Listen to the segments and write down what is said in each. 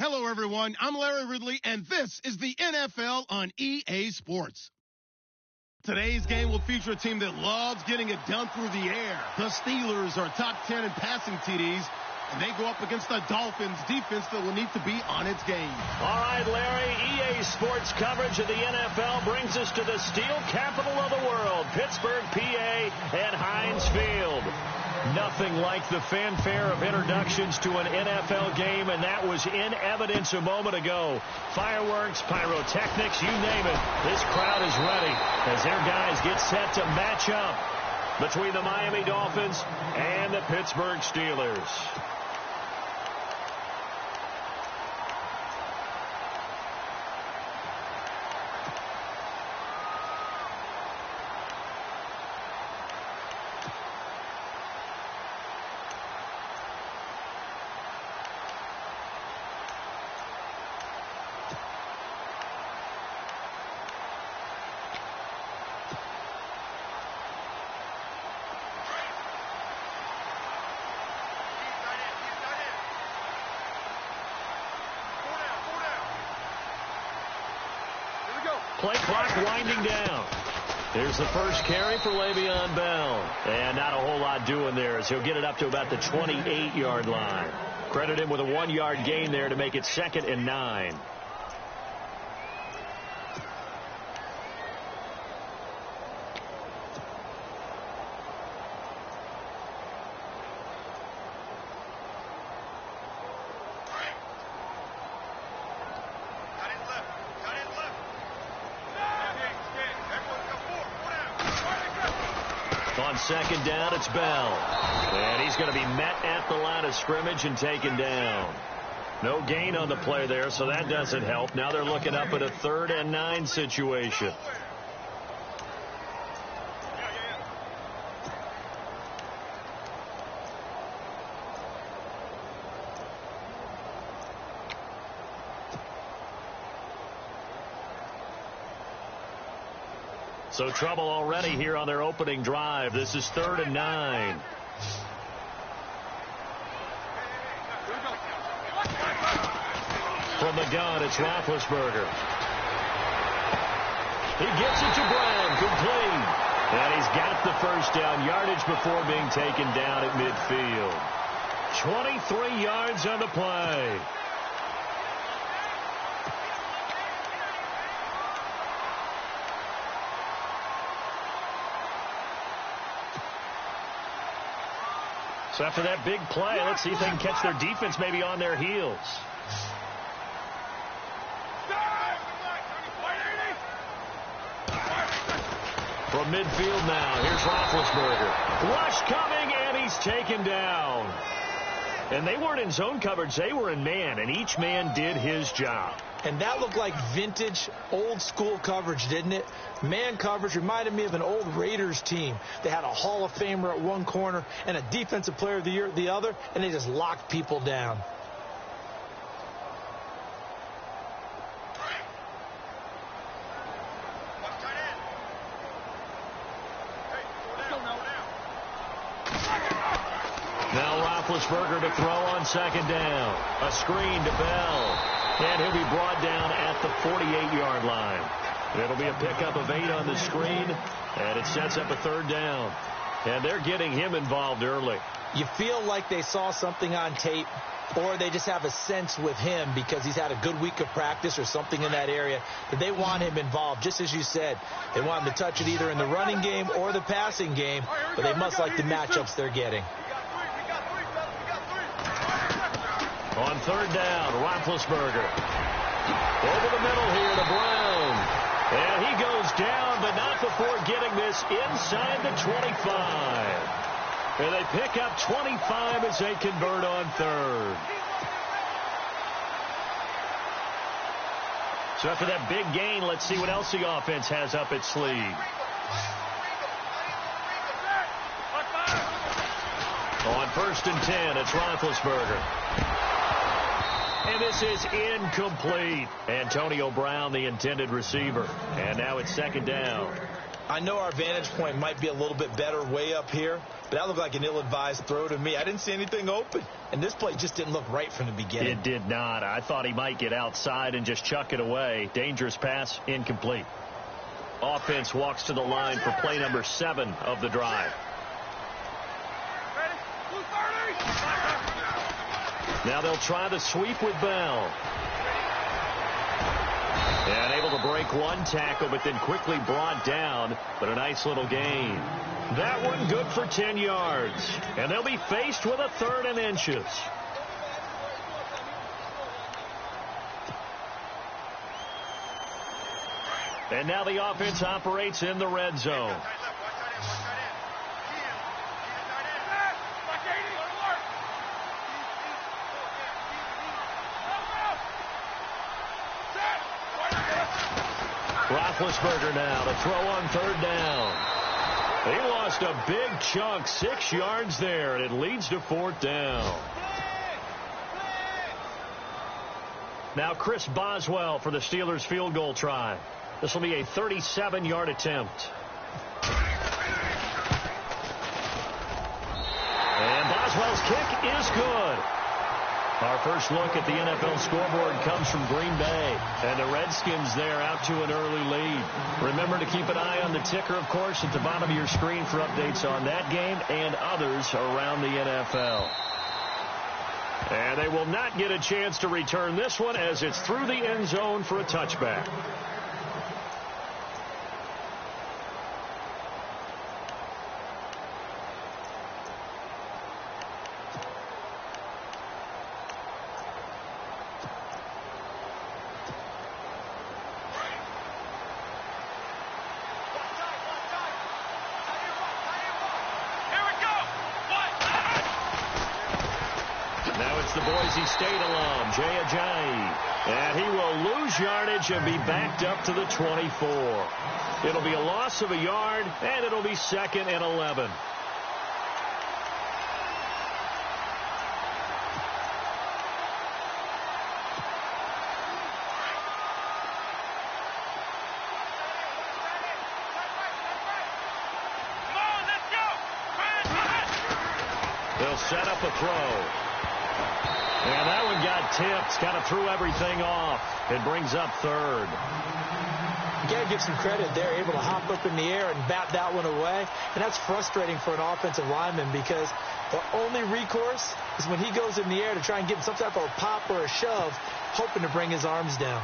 Hello, everyone. I'm Larry Ridley, and this is the NFL on EA Sports. Today's game will feature a team that loves getting it done through the air. The Steelers are top 10 in passing TDs, and they go up against the Dolphins defense that will need to be on its game. All right, Larry, EA Sports coverage of the NFL brings us to the steel capital of the world, Pittsburgh, PA, and Heinz Field. Nothing like the fanfare of introductions to an NFL game, and that was in evidence a moment ago. Fireworks, pyrotechnics, you name it. This crowd is ready as their guys get set to match up between the Miami Dolphins and the Pittsburgh Steelers. Play clock winding down. Here's the first carry for Le'Veon Bell. And not a whole lot doing there as he'll get it up to about the 28-yard line. Credit him with a 1-yard gain there to make it 2nd and 9. On 2nd down, it's Bell. And he's going to be met at the line of scrimmage and taken down. No gain on the play there, so that doesn't help. Now they're looking up at a 3rd and 9 situation. So trouble already here on their opening drive. This is 3rd and 9. From the gun, it's Roethlisberger. He gets it to Brown, complete. And he's got the first down yardage before being taken down at midfield. 23 yards on the play. So after that big play, let's see if they can catch their defense maybe on their heels. From midfield now, here's Roethlisberger. Rush coming, and he's taken down. And they weren't in zone coverage, they were in man, and each man did his job. And that looked like vintage, old-school coverage, didn't it? Man coverage reminded me of an old Raiders team. They had a Hall of Famer at one corner and a Defensive Player of the Year at the other, and they just locked people down. Now Roethlisberger to throw on 2nd down. A screen to Bell. And he'll be brought down at the 48-yard line. It'll be a pickup of 8 on the screen, and it sets up a 3rd down. And they're getting him involved early. You feel like they saw something on tape, or they just have a sense with him because he's had a good week of practice or something in that area that they want him involved. Just as you said, they want him to touch it either in the running game or the passing game, but they must like the matchups they're getting. On 3rd down, Roethlisberger. Over the middle here to Brown. And he goes down, but not before getting this inside the 25. And they pick up 25 as they convert on 3rd. So after that big gain, let's see what else the offense has up its sleeve. On 1st and 10, it's Roethlisberger. And this is incomplete. Antonio Brown, the intended receiver. And now it's 2nd down. I know our vantage point might be a little bit better way up here, but that looked like an ill-advised throw to me. I didn't see anything open, and this play just didn't look right from the beginning. It did not. I thought he might get outside and just chuck it away. Dangerous pass, incomplete. Offense walks to the line for play number 7 of the drive. Now they'll try the sweep with Bell. And able to break one tackle, but then quickly brought down. But a nice little gain. That one good for 10 yards. And they'll be faced with a 3rd and inches. And now the offense operates in the red zone. Roethlisberger now to throw on 3rd down. He lost a big chunk, 6 yards there, and it leads to 4th down. Now Chris Boswell for the Steelers field goal try. This will be a 37-yard attempt. And Boswell's kick is good. Our first look at the NFL scoreboard comes from Green Bay. And the Redskins there out to an early lead. Remember to keep an eye on the ticker, of course, at the bottom of your screen for updates on that game and others around the NFL. And they will not get a chance to return this one as it's through the end zone for a touchback. The Boise State alum, Jay Ajayi. And he will lose yardage and be backed up to the 24. It'll be a loss of a yard, and it'll be 2nd and 11. They'll set up a throw. And that one got tipped. Kind of threw everything off. It brings up 3rd. You got to give some credit. They're able to hop up in the air and bat that one away. And that's frustrating for an offensive lineman because the only recourse is when he goes in the air to try and get some type of a pop or a shove, hoping to bring his arms down.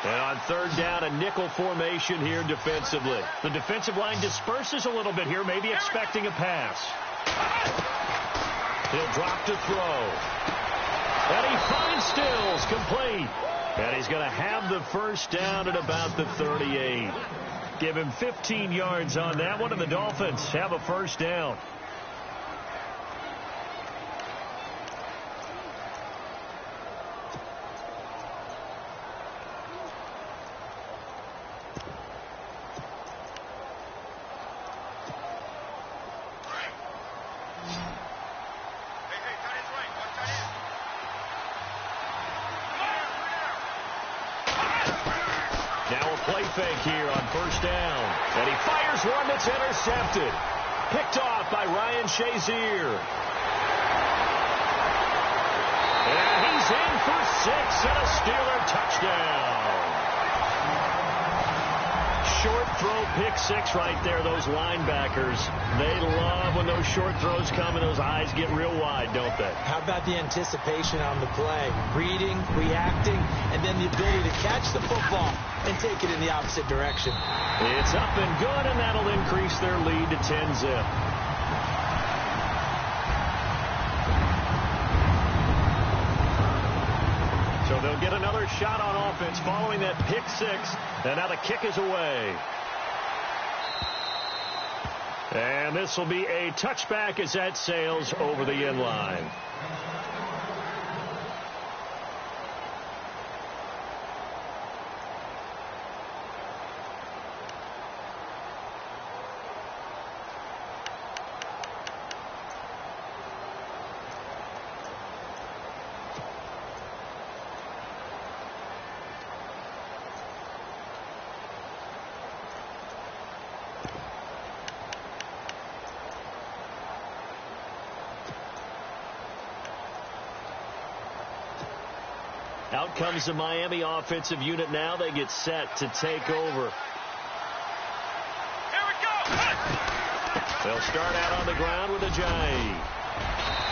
And on 3rd down, a nickel formation here defensively. The defensive line disperses a little bit here, maybe expecting a pass. He'll drop to throw. And he finds Stills, complete. And he's going to have the 1st down at about the 38. Give him 15 yards on that one, and the Dolphins have a 1st down. Play fake here on 1st down. And he fires one that's intercepted. Picked off by Ryan Shazier. And he's in for 6 and a Steeler touchdown. Short throw pick 6 right there. Those linebackers, they love when those short throws come and those eyes get real wide, don't they? How about the anticipation on the play? Reading, reacting, and then the ability to catch the football and take it in the opposite direction. It's up and good, and that'll increase their lead to 10-zip. So they'll get another shot on offense following that pick 6, and now the kick is away. And this will be a touchback as that sails over the end line. comes the Miami offensive unit now. They get set to take over. They'll start out on the ground with Ajayi.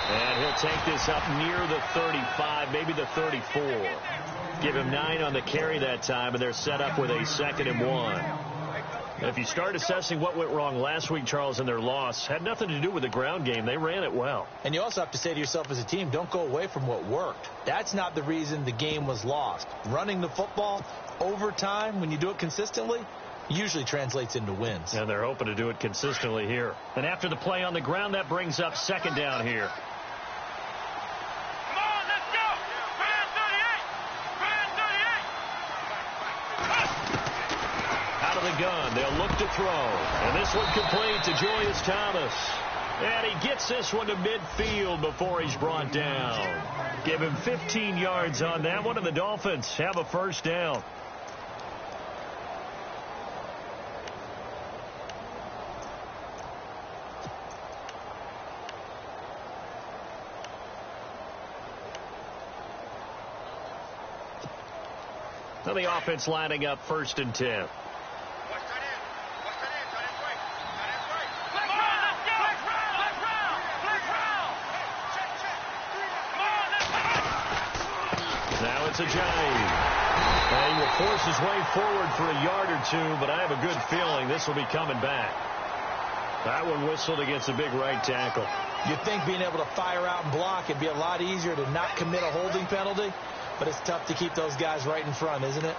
And he'll take this up near the 35, maybe the 34. Give him 9 on the carry that time, and they're set up with a 2nd and 1. If you start assessing what went wrong last week, Charles, in their loss, had nothing to do with the ground game. They ran it well. And you also have to say to yourself as a team, don't go away from what worked. That's not the reason the game was lost. Running the football over time, when you do it consistently, usually translates into wins. And they're hoping to do it consistently here. And after the play on the ground, that brings up 2nd down here. The gun. They'll look to throw. And this one complete to Julius Thomas. And he gets this one to midfield before he's brought down. Give him 15 yards on that one, and the Dolphins have a 1st down. Now the offense lining up 1st and 10. It's Ajayi. He will force his way forward for a yard or 2, but I have a good feeling this will be coming back. That one whistled against a big right tackle. You'd think being able to fire out and block it'd be a lot easier to not commit a holding penalty, but it's tough to keep those guys right in front, isn't it?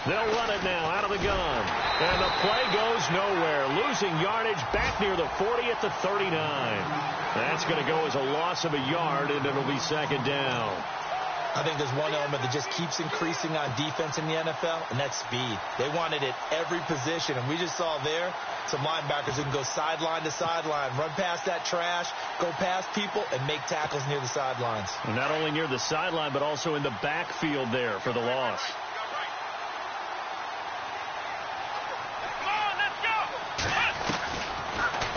They'll run it now out of the gun. And the play goes nowhere. Losing yardage back near the 40 at the 39. That's going to go as a loss of a yard, and it'll be 2nd down. I think there's one element that just keeps increasing on defense in the NFL, and that's speed. They want it at every position, and we just saw there some linebackers who can go sideline to sideline, run past that trash, go past people, and make tackles near the sidelines. And not only near the sideline, but also in the backfield there for the loss.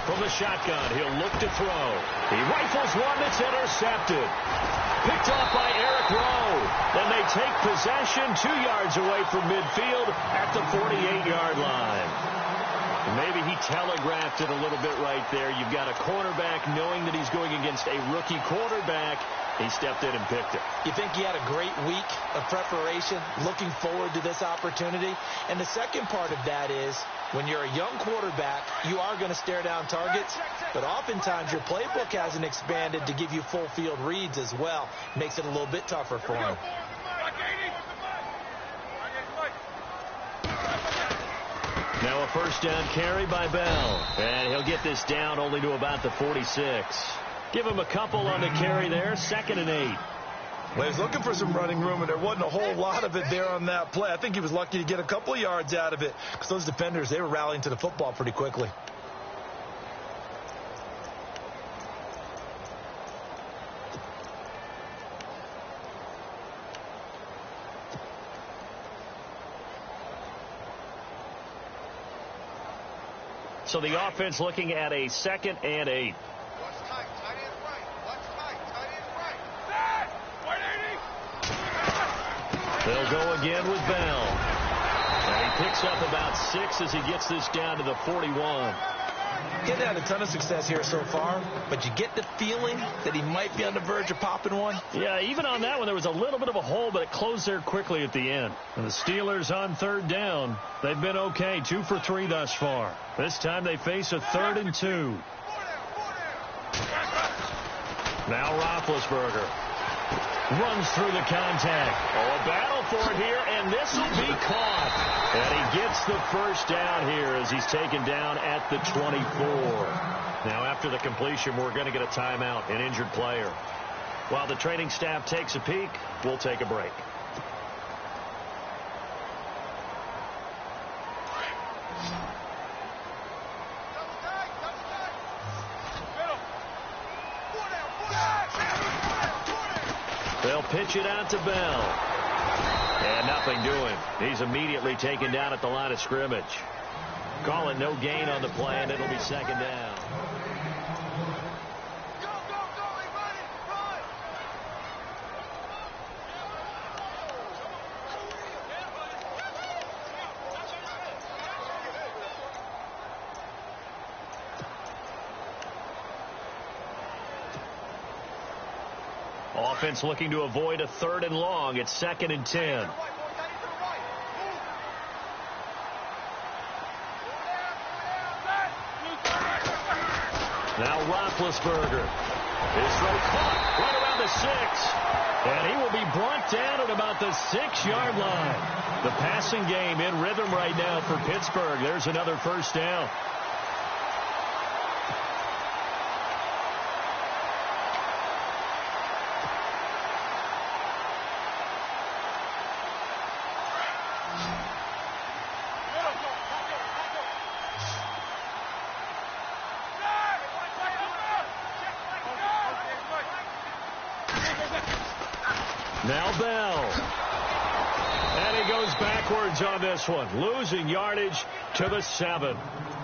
From the shotgun, he'll look to throw. He rifles one that's intercepted. Picked off by Eric Rowe. Then they take possession 2 yards away from midfield at the 48-yard line. Maybe he telegraphed it a little bit right there. You've got a cornerback knowing that he's going against a rookie quarterback. He stepped in and picked it. You think he had a great week of preparation, looking forward to this opportunity? And the second part of that is, when you're a young quarterback, you are going to stare down targets, but oftentimes your playbook hasn't expanded to give you full field reads as well. Makes it a little bit tougher for him. Now a 1st down carry by Bell. And he'll get this down only to about the 46. Give him a couple on the carry there. 2nd and 8. Well, he's looking for some running room, and there wasn't a whole lot of it there on that play. I think he was lucky to get a couple of yards out of it because those defenders, they were rallying to the football pretty quickly. So the offense looking at a 2nd and 8. They'll go again with Bell. And he picks up about 6 as he gets this down to the 41. He hasn't had a ton of success here so far, but you get the feeling that he might be on the verge of popping one. Yeah, even on that one, there was a little bit of a hole, but it closed there quickly at the end. And the Steelers on 3rd down. They've been okay, 2 for 3 thus far. This time they face a 3rd and 2. Now Roethlisberger runs through the contact. Oh, a battle for it here, and this will be caught. And he gets the 1st down here as he's taken down at the 24. Now, after the completion, we're going to get a timeout, an injured player. While the training staff takes a peek, we'll take a break. pitch it out to Bell. And nothing doing. He's immediately taken down at the line of scrimmage. Call it no gain on the play, and it'll be second down. Offense looking to avoid a 3rd and long. It's 2nd and 10. Now Roethlisberger. His throw caught right around the 6. And he will be brought down at about the 6-yard line. The passing game in rhythm right now for Pittsburgh. There's another first down. Now Bell. And he goes backwards on this one, losing yardage to the 7.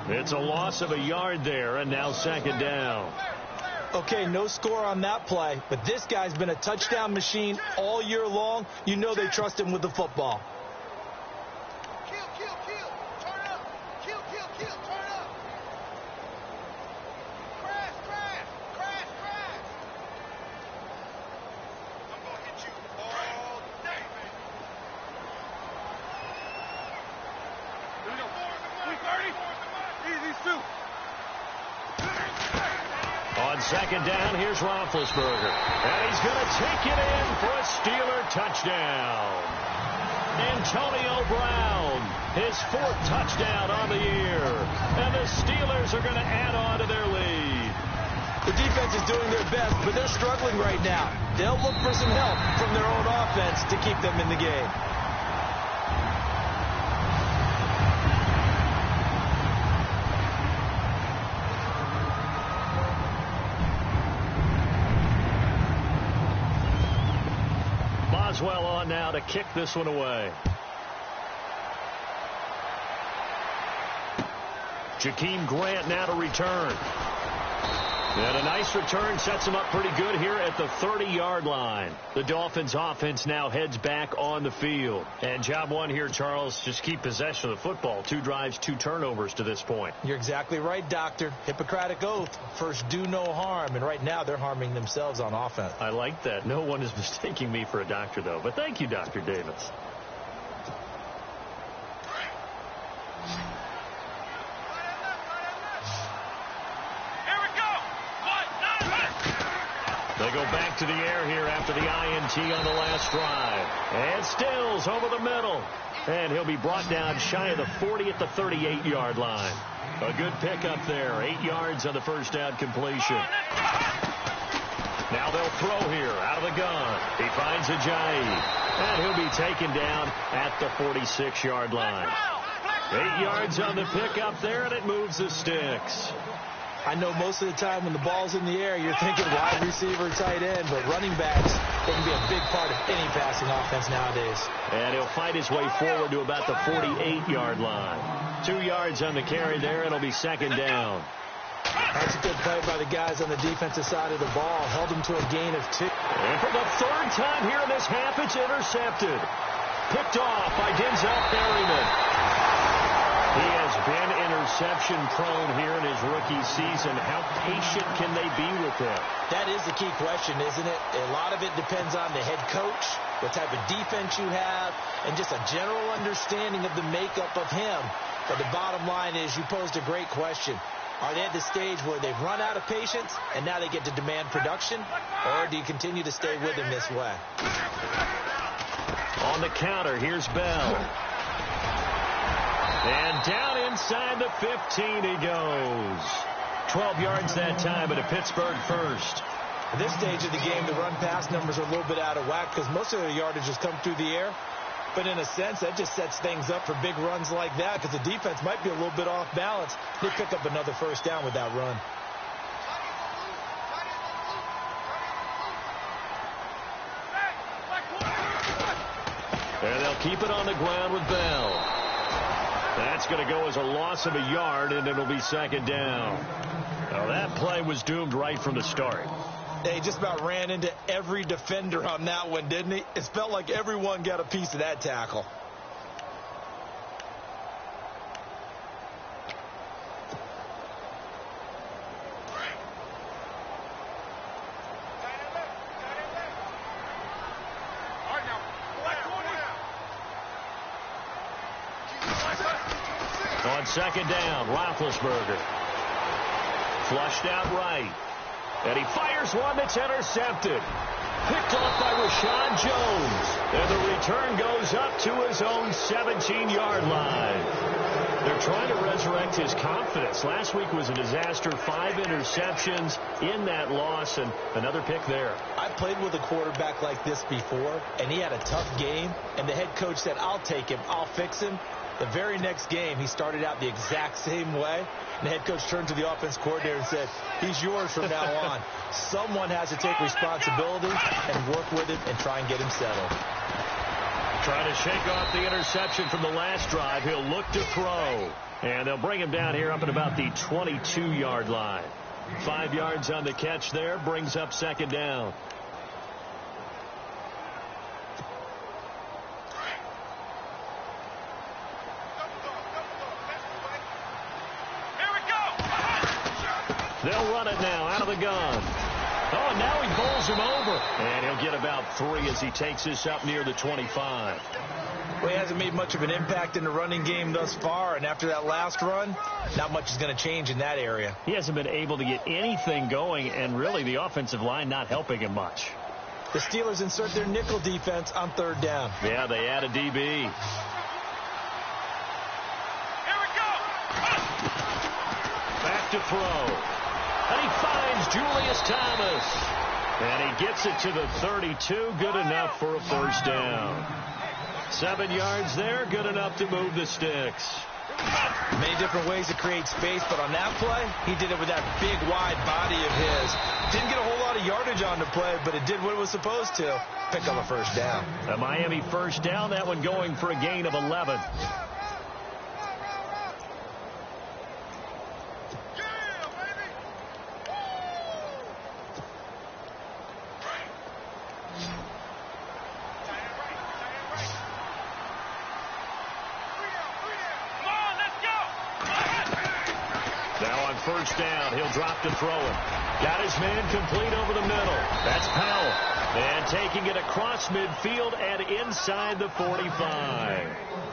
It's a loss of a yard there, and now 2nd down. Okay, no score on that play, but this guy's been a touchdown machine all year long. You know they trust him with the football. On 2nd down, here's Roethlisberger. And he's going to take it in for a Steeler touchdown. Antonio Brown, his 4th touchdown on the year. And the Steelers are going to add on to their lead. The defense is doing their best, but they're struggling right now. They'll look for some help from their own offense to keep them in the game. Boswell on now to kick this one away. Jakeem Grant now to return. And a nice return sets him up pretty good here at the 30-yard line. The Dolphins offense now heads back on the field. And job one here, Charles, just keep possession of the football. 2 drives, 2 turnovers to this point. You're exactly right, Doctor. Hippocratic oath. First, do no harm. And right now, they're harming themselves on offense. I like that. No one is mistaking me for a doctor, though. But thank you, Dr. Davis. They go back to the air here after the INT on the last drive. And Stills over the middle. And he'll be brought down shy of the 40 at the 38-yard line. A good pickup there. 8 yards on the first down completion. Now they'll throw here out of the gun. He finds Ajayi. And he'll be taken down at the 46-yard line. 8 yards on the pickup there, and it moves the sticks. I know most of the time when the ball's in the air, you're thinking wide receiver, tight end, but running backs, they can be a big part of any passing offense nowadays. And he'll fight his way forward to about the 48-yard line. 2 yards on the carry there, and it'll be 2nd down. That's a good play by the guys on the defensive side of the ball. Held them to a gain of 2. And for the 3rd time here in this half, it's intercepted. Picked off by Denzel Perryman. He has been interception-prone here in his rookie season. How patient can they be with him? That is the key question, isn't it? A lot of it depends on the head coach, what type of defense you have, and just a general understanding of the makeup of him. But the bottom line is you posed a great question. Are they at the stage where they've run out of patience and now they get to demand production? Or do you continue to stay with him this way? On the counter, here's Bell. And down inside the 15 he goes. 12 yards that time, but a Pittsburgh first. At this stage of the game, the run-pass numbers are a little bit out of whack because most of their yardage has come through the air. But in a sense, that just sets things up for big runs like that because the defense might be a little bit off balance. They pick up another first down with that run. And they'll keep it on the ground with Bell. That's going to go as a loss of a yard, and it'll be second down. Now, that play was doomed right from the start. He just about ran into every defender on that one, didn't he? It felt like everyone got a piece of that tackle. On second down, Roethlisberger. Flushed out right. And he fires one that's intercepted. Picked off by Rashad Jones. And the return goes up to his own 17-yard line. They're trying to resurrect his confidence. Last week was a disaster. 5 interceptions in that loss, and another pick there. I played with a quarterback like this before, and he had a tough game, and the head coach said, I'll take him, I'll fix him. The very next game, he started out the exact same way. And the head coach turned to the offense coordinator and said, he's yours from now on. Someone has to take responsibility and work with him and try and get him settled. Trying to shake off the interception from the last drive. He'll look to throw. And they'll bring him down here up at about the 22-yard line. 5 yards on the catch there. Brings up second down. They'll run it now out of the gun. Oh, and now he bowls him over. And he'll get about 3 as he takes this up near the 25. Well, he hasn't made much of an impact in the running game thus far. And after that last run, not much is going to change in that area. He hasn't been able to get anything going, and really the offensive line not helping him much. The Steelers insert their nickel defense on third down. Yeah, they add a DB. Back to throw. And he finds Julius Thomas. And he gets it to the 32. Good enough for a first down. 7 yards there. Good enough to move the sticks. Many different ways to create space, but on that play, he did it with that big, wide body of his. Didn't get a whole lot of yardage on the play, but it did what it was supposed to. Pick up a first down. A Miami first down. That one going for a gain of 11. First down. He'll drop to throw it. Got his man complete over the middle. That's Powell. And taking it across midfield and inside the 45.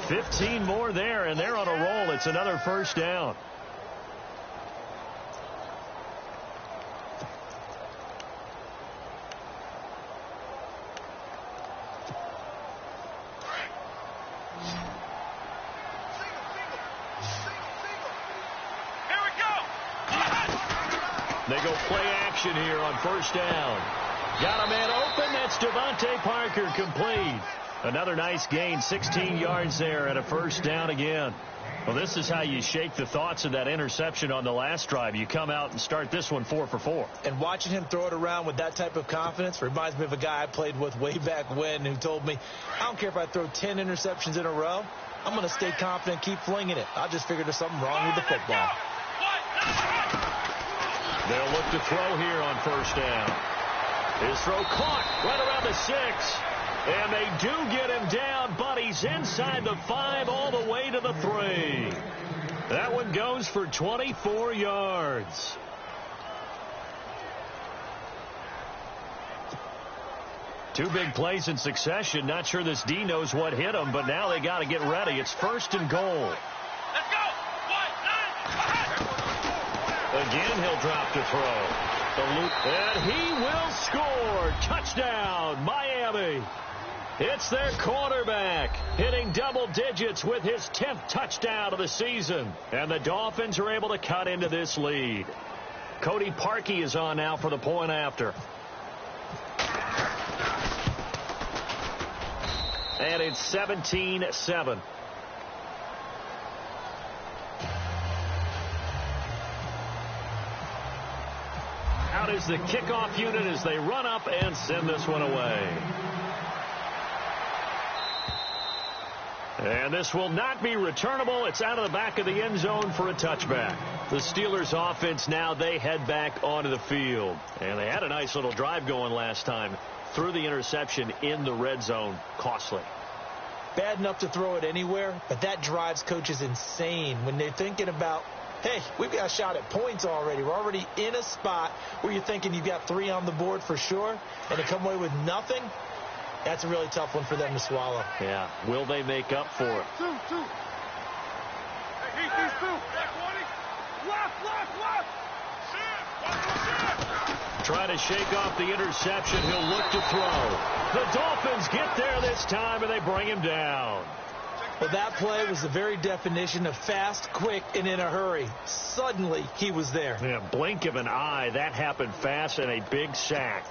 15 more there, and they're on a roll. It's another first down. They go play action here on first down. Got a man open. That's Devontae Parker complete. Another nice gain, 16 yards there and a first down again. Well, this is how you shake the thoughts of that interception on the last drive. You come out and start this one 4 for 4. And watching him throw it around with that type of confidence reminds me of a guy I played with way back when who told me, I don't care if I throw 10 interceptions in a row. I'm going to stay confident, keep flinging it. I just figured there's something wrong with the football. They'll look to throw here on first down. His throw caught right around the 6. And they do get him down, but he's inside the 5 all the way to the 3. That one goes for 24 yards. Two big plays in succession. Not sure this D knows what hit him, but now they got to get ready. It's first and goal. Let's go. Again, he'll drop to throw. The loop, and he will score. Touchdown, Miami. It's their quarterback hitting double digits with his 10th touchdown of the season. And the Dolphins are able to cut into this lead. Cody Parkey is on now for the point after. And it's 17-7. Out is the kickoff unit as they run up and send this one away. And this will not be returnable. It's out of the back of the end zone for a touchback. The Steelers offense now, they head back onto the field. And they had a nice little drive going last time. Threw the interception in the red zone. Costly. Bad enough to throw it anywhere, but that drives coaches insane when they're thinking about, hey, we've got a shot at points already. We're already in a spot where you're thinking you've got 3 on the board for sure, and to come away with nothing, that's a really tough one for them to swallow. Yeah. Will they make up for it? Two. Hey, he's two. Left. Trying to shake off the interception. He'll look to throw. The Dolphins get there this time, and they bring him down. Well, that play was the very definition of fast, quick, and in a hurry. Suddenly, he was there. Yeah, blink of an eye. That happened fast, and a big sack.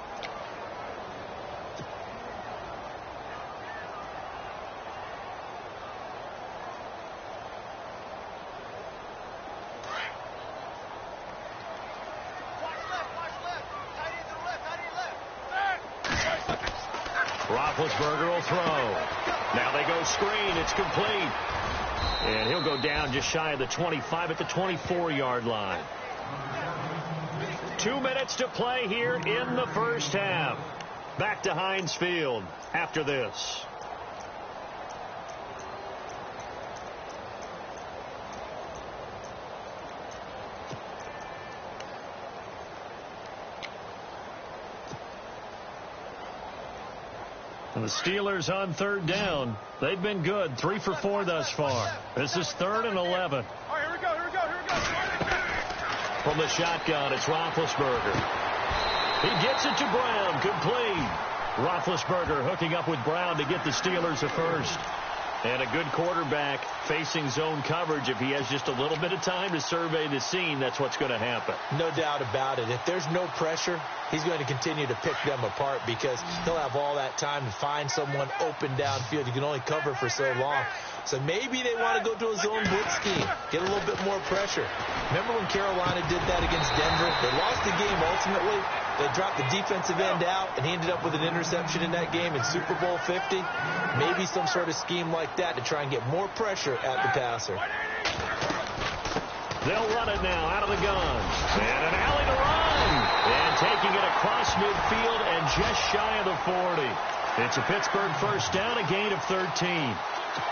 Roethlisberger will throw. Now they go screen. It's complete. And he'll go down just shy of the 25 at the 24-yard line. 2 minutes to play here in the first half. Back to Heinz Field after this. And the Steelers on third down. They've been good. 3 for 4 thus far. This is 3rd and 11. All right, here we go. From the shotgun, it's Roethlisberger. He gets it to Brown. Complete. Roethlisberger hooking up with Brown to get the Steelers a first. And a good quarterback facing zone coverage. If he has just a little bit of time to survey the scene, that's what's going to happen. No doubt about it. If there's no pressure, he's going to continue to pick them apart because he'll have all that time to find someone open downfield. You can only cover for so long. So maybe they want to go to a zone blitz scheme, get a little bit more pressure. Remember when Carolina did that against Denver? They lost the game ultimately. They dropped the defensive end out, and he ended up with an interception in that game in Super Bowl 50. Maybe some sort of scheme like that to try and get more pressure at the passer. They'll run it now out of the gun. And an alley to run. And taking it across midfield and just shy of the 40. It's a Pittsburgh first down, a gain of 13.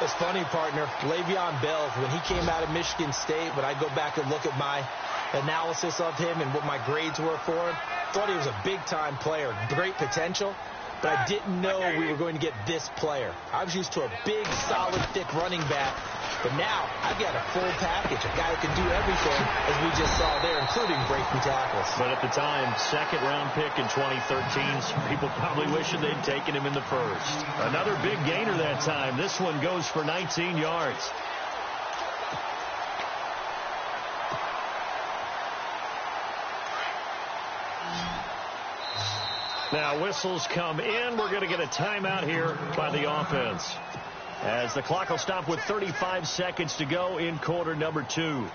It's funny, partner. Le'Veon Bell, when he came out of Michigan State, when I go back and look at my analysis of him and what my grades were for him, thought he was a big-time player, great potential, but I didn't know we were going to get this player. I was used to a big, solid, thick running back, but now I've got a full package, a guy who can do everything, as we just saw there, including breaking tackles. But at the time, second-round pick in 2013, people probably wishing they'd taken him in the first. Another big gainer that time. This one goes for 19 yards. Now whistles come in. We're going to get a timeout here by the offense, as the clock will stop with 35 seconds to go in quarter number 2.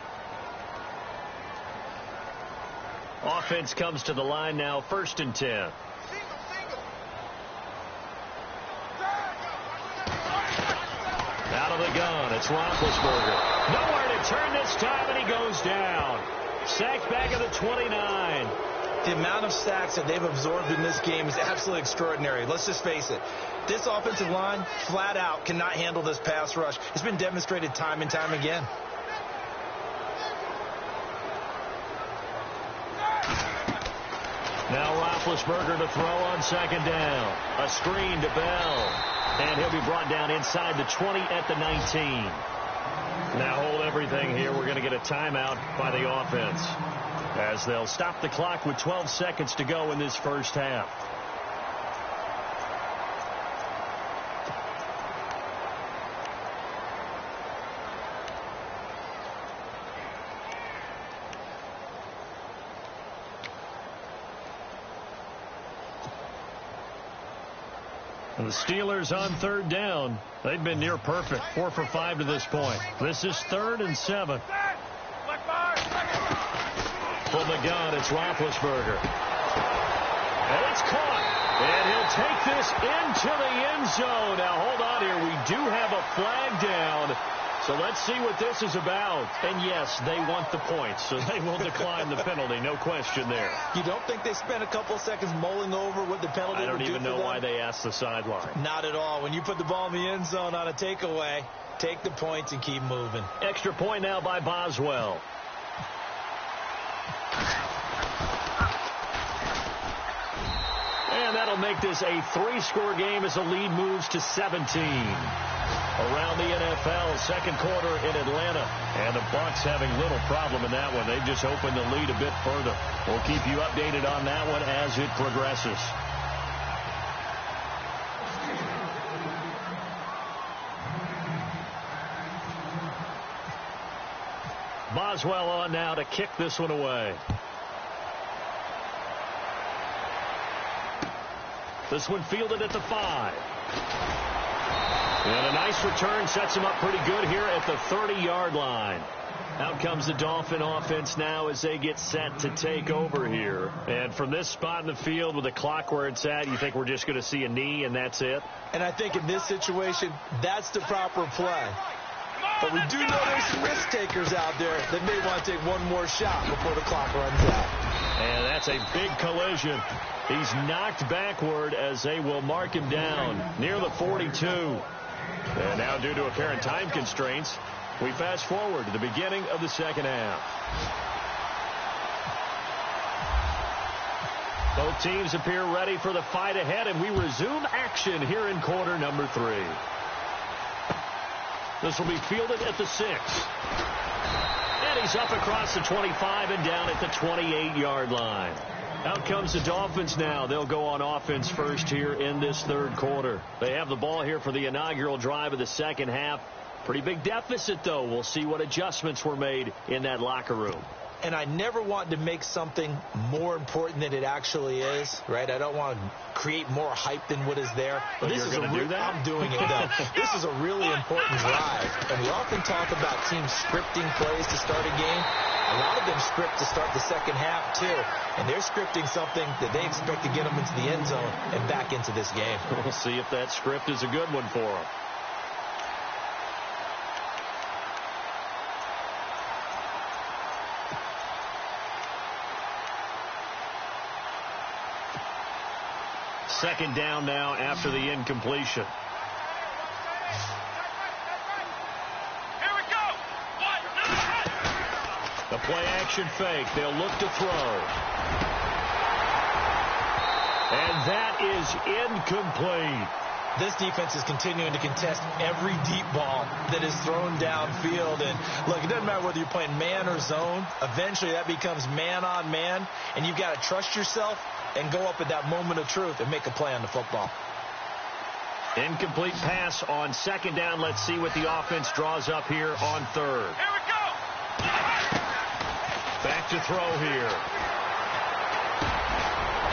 Offense comes to the line now, 1st and 10. Out of the gun, it's Roethlisberger. Nowhere to turn this time, and he goes down. Sacked back at the 29. The amount of sacks that they've absorbed in this game is absolutely extraordinary. Let's just face it. This offensive line, flat out, cannot handle this pass rush. It's been demonstrated time and time again. Now Roethlisberger to throw on 2nd down. A screen to Bell. And he'll be brought down inside the 20 at the 19. Now hold everything here. We're going to get a timeout by the offense, as they'll stop the clock with 12 seconds to go in this first half. And the Steelers on 3rd down. They've been near perfect. 4 for 5 to this point. This is 3rd and 7. From the gun, it's Roethlisberger. And it's caught. And he'll take this into the end zone. Now, hold on here. We do have a flag down. So let's see what this is about. And, yes, they want the points, so they will decline the penalty. No question there. You don't think they spent a couple of seconds mulling over what the penalty would do? I don't even know why they asked the sideline. Not at all. When you put the ball in the end zone on a takeaway, take the points and keep moving. Extra point now by Boswell. And that'll make this a 3-score game as the lead moves to 17. Around the NFL, second quarter in Atlanta. And the Bucs having little problem in that one. They just opened the lead a bit further. We'll keep you updated on that one as it progresses. Boswell on now to kick this one away. This one fielded at the 5. And a nice return sets him up pretty good here at the 30-yard line. Out comes the Dolphin offense now as they get set to take over here. And from this spot in the field with the clock where it's at, you think we're just going to see a knee and that's it? And I think in this situation, that's the proper play. But we do know there's some risk takers out there that may want to take one more shot before the clock runs out. And that's a big collision. He's knocked backward as they will mark him down near the 42. And now due to apparent time constraints, we fast forward to the beginning of the second half. Both teams appear ready for the fight ahead, and we resume action here in quarter number 3. This will be fielded at the 6. And he's up across the 25 and down at the 28-yard line. Out comes the Dolphins now. They'll go on offense first here in this third quarter. They have the ball here for the inaugural drive of the second half. Pretty big deficit, though. We'll see what adjustments were made in that locker room. And I never want to make something more important than it actually is, right? I don't want to create more hype than what is there. But this you're is going to do that? I'm doing it, though. This is a really important drive. And we often talk about teams scripting plays to start a game. A lot of them script to start the second half, too. And they're scripting something that they expect to get them into the end zone and back into this game. We'll see if that script is a good one for them. Second down now after the incompletion. Here we go. The play action fake. They'll look to throw. And that is incomplete. This defense is continuing to contest every deep ball that is thrown downfield. And look, it doesn't matter whether you're playing man or zone. Eventually that becomes man on man. And you've got to trust yourself and go up at that moment of truth and make a play on the football. Incomplete pass on second down. Let's see what the offense draws up here on third. Here we go. Back to throw here.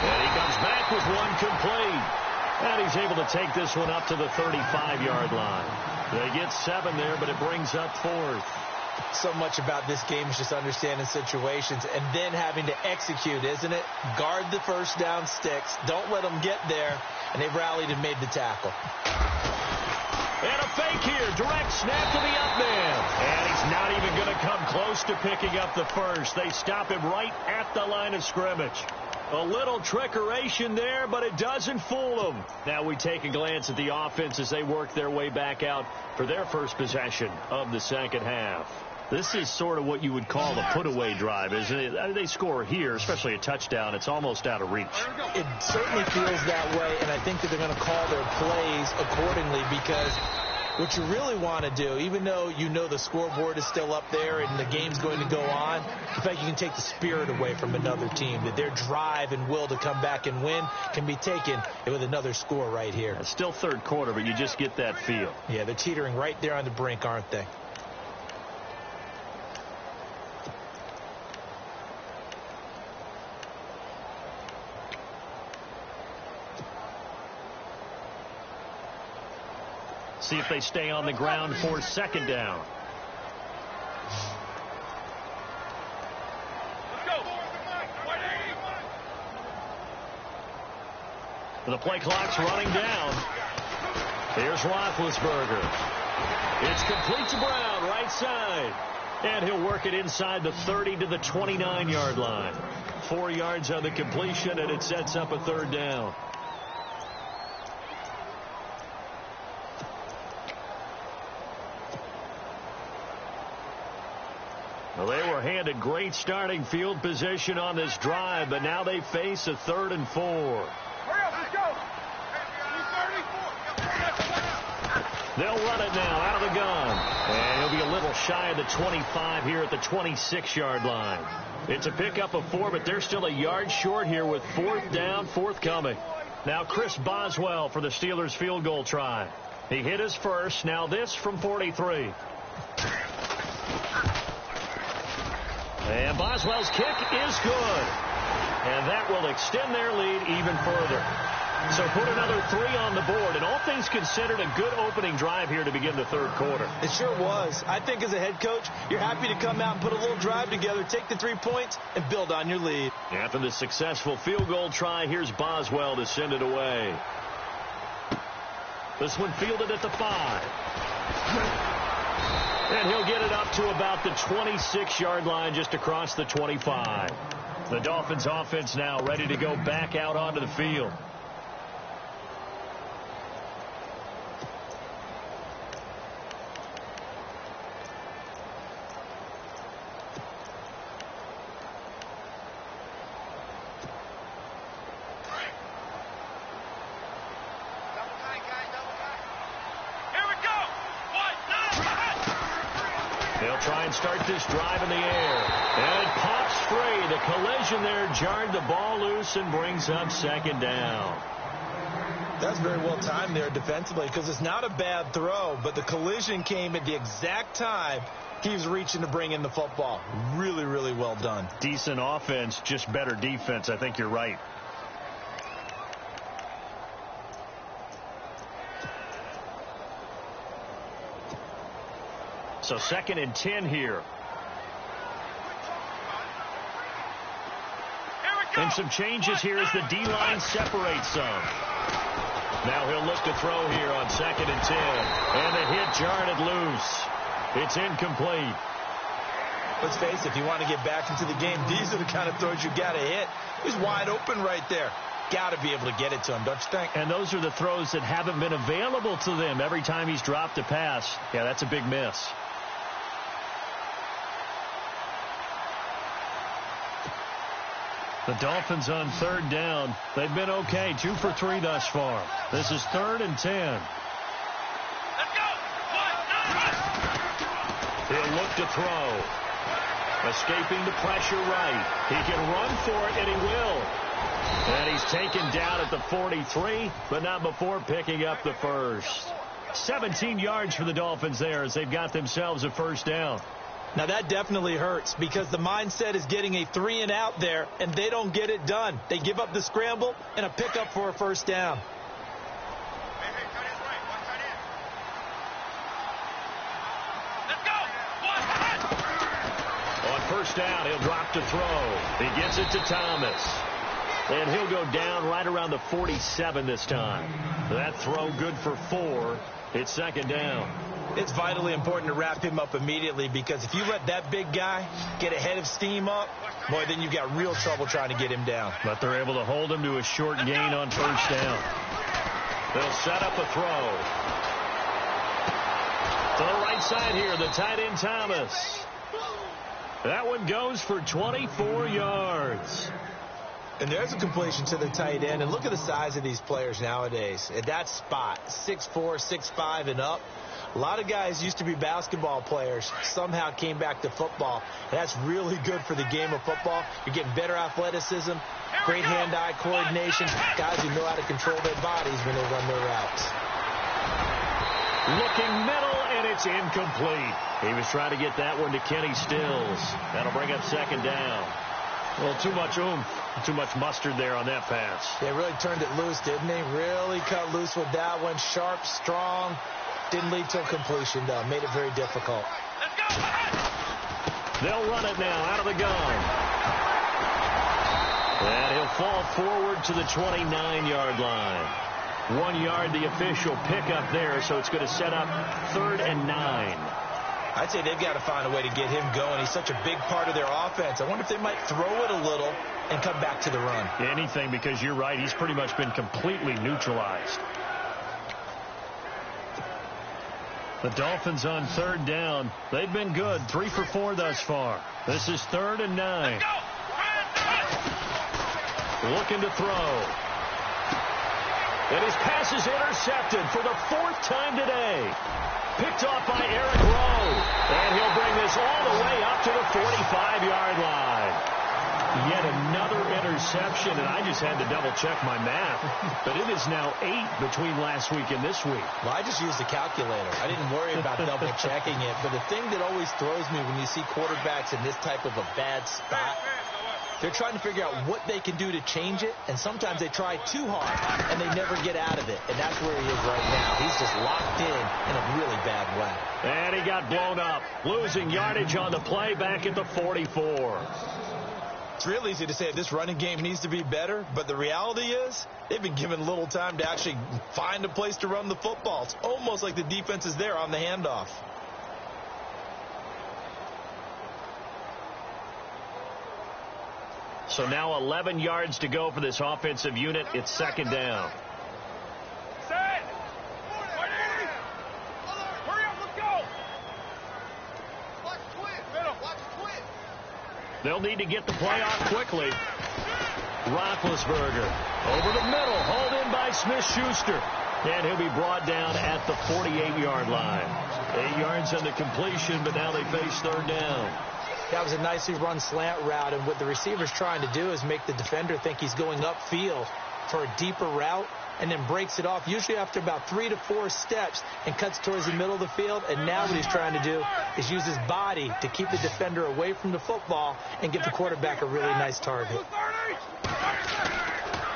And he comes back with one complete. And he's able to take this one up to the 35-yard line. They get 7 there, but it brings up 4th. So much about this game is just understanding situations and then having to execute, isn't it? Guard the first down sticks. Don't let them get there. And they've rallied and made the tackle. And a fake here. Direct snap to the up man. And he's not even going to come close to picking up the first. They stop him right at the line of scrimmage. A little trickeration there, but it doesn't fool them. Now we take a glance at the offense as they work their way back out for their first possession of the second half. This is sort of what you would call a put-away drive, isn't it? I mean, they score here, especially a touchdown. It's almost out of reach. It certainly feels that way, and I think that they're going to call their plays accordingly because what you really want to do, even though you know the scoreboard is still up there and the game's going to go on, the fact you can take the spirit away from another team, that their drive and will to come back and win can be taken with another score right here. It's still third quarter, but you just get that feel. Yeah, they're teetering right there on the brink, aren't they? See if they stay on the ground for second down. Let's go. The play clock's running down. Here's Roethlisberger. It's complete to Brown, right side. And he'll work it inside the 30 to the 29-yard line. 4 yards on the completion, and it sets up a third down. Well, they were handed great starting field position on this drive, but now they face a 3rd and 4. Hurry up, let's go. They'll run it now out of the gun. And he'll be a little shy of the 25 here at the 26-yard line. It's a pickup of 4, but they're still a yard short here with 4th down, forthcoming. Now Chris Boswell for the Steelers field goal try. He hit his first. Now this from 43. And Boswell's kick is good. And that will extend their lead even further. So put another 3 on the board, and all things considered, a good opening drive here to begin the third quarter. It sure was. I think as a head coach, you're happy to come out and put a little drive together, take the 3 points, and build on your lead. After the successful field goal try, here's Boswell to send it away. This one fielded at the 5. And he'll get it up to about the 26-yard line, just across the 25. The Dolphins offense now ready to go back out onto the field. Try and start this drive in the air. And it pops free. The collision there jarred the ball loose and brings up 2nd down. That's very well timed there defensively, because it's not a bad throw, but the collision came at the exact time he was reaching to bring in the football. Really, really well done. Decent offense, just better defense. I think you're right. So 2nd and 10 here. And some changes here as the D-line separates some. Now he'll look to throw here on 2nd and 10. And the hit jarred it loose. It's incomplete. Let's face it, if you want to get back into the game, these are the kind of throws you got to hit. He's wide open right there. Got to be able to get it to him, don't you think? And those are the throws that haven't been available to them every time he's dropped a pass. Yeah, that's a big miss. The Dolphins on 3rd down. They've been okay. 2 for 3 thus far. This is 3rd and 10. Let's go. He'll look to throw. Escaping the pressure right. He can run for it, and he will. And he's taken down at the 43, but not before picking up the first. 17 yards for the Dolphins there as they've got themselves a 1st down. Now, that definitely hurts because the mindset is getting a 3 and out there, and they don't get it done. They give up the scramble and a pickup for a 1st down. Let's go. On 1st down, he'll drop to throw. He gets it to Thomas. And he'll go down right around the 47 this time. That throw good for 4. It's 2nd down. It's vitally important to wrap him up immediately because if you let that big guy get a head of steam up, boy, then you've got real trouble trying to get him down. But they're able to hold him to a short gain on 1st down. They'll set up a throw. To the right side here, the tight end Thomas. That one goes for 24 yards. And there's a completion to the tight end. And look at the size of these players nowadays. At that spot, 6'4", 6'5", and up. A lot of guys used to be basketball players, somehow came back to football. And that's really good for the game of football. You're getting better athleticism, great hand-eye coordination, guys who know how to control their bodies when they run their routes. Looking middle, and it's incomplete. He was trying to get that one to Kenny Stills. That'll bring up 2nd down. Well, too much oomph, too much mustard there on that pass. They really turned it loose, didn't they? Really cut loose with that one. Sharp, strong. Didn't lead to a completion, though. Made it very difficult. Let's go. They'll run it now out of the gun. And he'll fall forward to the 29-yard line. 1 yard, the official pickup there, so it's going to set up 3rd and 9. I'd say they've got to find a way to get him going. He's such a big part of their offense. I wonder if they might throw it a little and come back to the run. Anything, because you're right. He's pretty much been completely neutralized. The Dolphins on 3rd down. They've been good. 3 for 4 thus far. This is 3rd and 9. Looking to throw. And his pass is intercepted for the 4th time today. Picked off by Eric Rowe. And he'll bring this all the way up to the 45-yard line. Yet another interception, and I just had to double-check my math. But it is now 8 between last week and this week. Well, I just used a calculator. I didn't worry about double-checking it. But the thing that always throws me when you see quarterbacks in this type of a bad spot, they're trying to figure out what they can do to change it, and sometimes they try too hard, and they never get out of it. And that's where he is right now. He's just locked in a really bad way. And he got blown up, losing yardage on the play back at the 44. It's real easy to say this running game needs to be better, but the reality is they've been given little time to actually find a place to run the football. It's almost like the defense is there on the handoff. So now 11 yards to go for this offensive unit. It's 2nd down. Set. Hurry up, let's go. Watch twin. Middle, watch twin. They'll need to get the play off quickly. Roethlisberger over the middle, hauled in by Smith-Schuster. And he'll be brought down at the 48-yard line. 8 yards on the completion, but now they face 3rd down. That was a nicely run slant route, and what the receiver's trying to do is make the defender think he's going upfield for a deeper route, and then breaks it off, usually after about 3 to 4 steps, and cuts towards the middle of the field. And now what he's trying to do is use his body to keep the defender away from the football and give the quarterback a really nice target.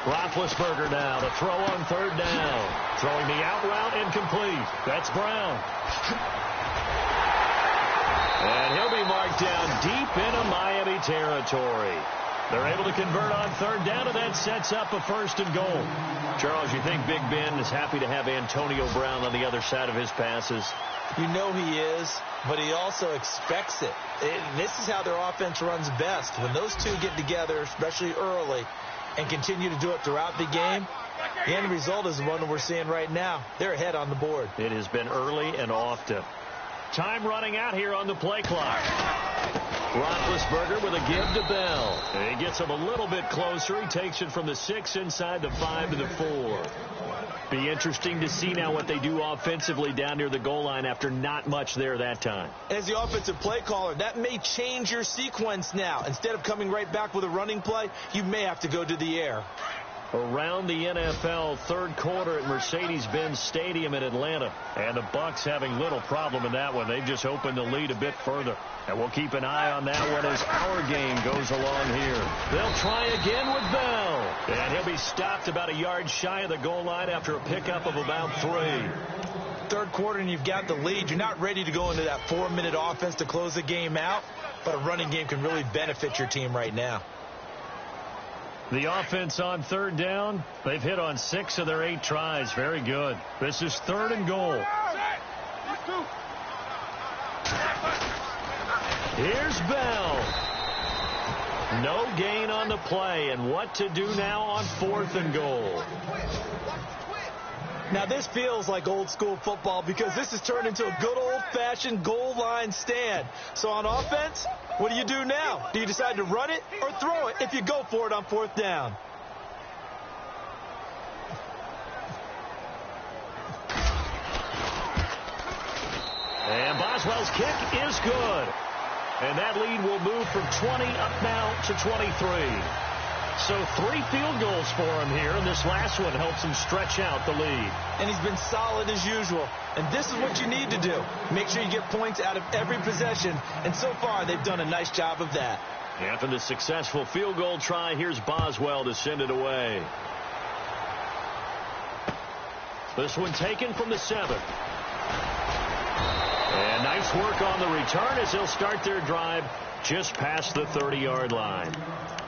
Roethlisberger now to throw on 3rd down. Throwing the out route incomplete. That's Brown. And he'll be marked down deep into Miami territory. They're able to convert on 3rd down, and that sets up a 1st and goal. Charles, you think Big Ben is happy to have Antonio Brown on the other side of his passes? You know he is, but he also expects it. This is how their offense runs best. When those two get together, especially early, and continue to do it throughout the game, the end result is the one that we're seeing right now. They're ahead on the board. It has been early and often. Time running out here on the play clock. Roethlisberger with a give to Bell. And he gets him a little bit closer. He takes it from the 6 inside the 5 to the 4. Be interesting to see now what they do offensively down near the goal line after not much there that time. As the offensive play caller, that may change your sequence now. Instead of coming right back with a running play, you may have to go to the air. Around the NFL, 3rd quarter at Mercedes-Benz Stadium in Atlanta. And the Bucs having little problem in that one. They've just opened the lead a bit further. And we'll keep an eye on that one as our game goes along here. They'll try again with Bell. And he'll be stopped about a yard shy of the goal line after a pickup of about 3. 3rd quarter and you've got the lead. You're not ready to go into that 4-minute offense to close the game out. But a running game can really benefit your team right now. The offense on 3rd down, they've hit on 6 of their 8 tries. Very good. This is 3rd and goal. Here's Bell. No gain on the play, and what to do now on 4th and goal. Now this feels like old school football because this has turned into a good old-fashioned goal line stand. So on offense, what do you do now? Do you decide to run it or throw it if you go for it on 4th down? And Boswell's kick is good. And that lead will move from 20 up now to 23. So 3 field goals for him here, and this last one helps him stretch out the lead. And he's been solid as usual. And this is what you need to do. Make sure you get points out of every possession. And so far, they've done a nice job of that. After the successful field goal try, here's Boswell to send it away. This one taken from the 7. And nice work on the return as they'll start their drive just past the 30-yard line.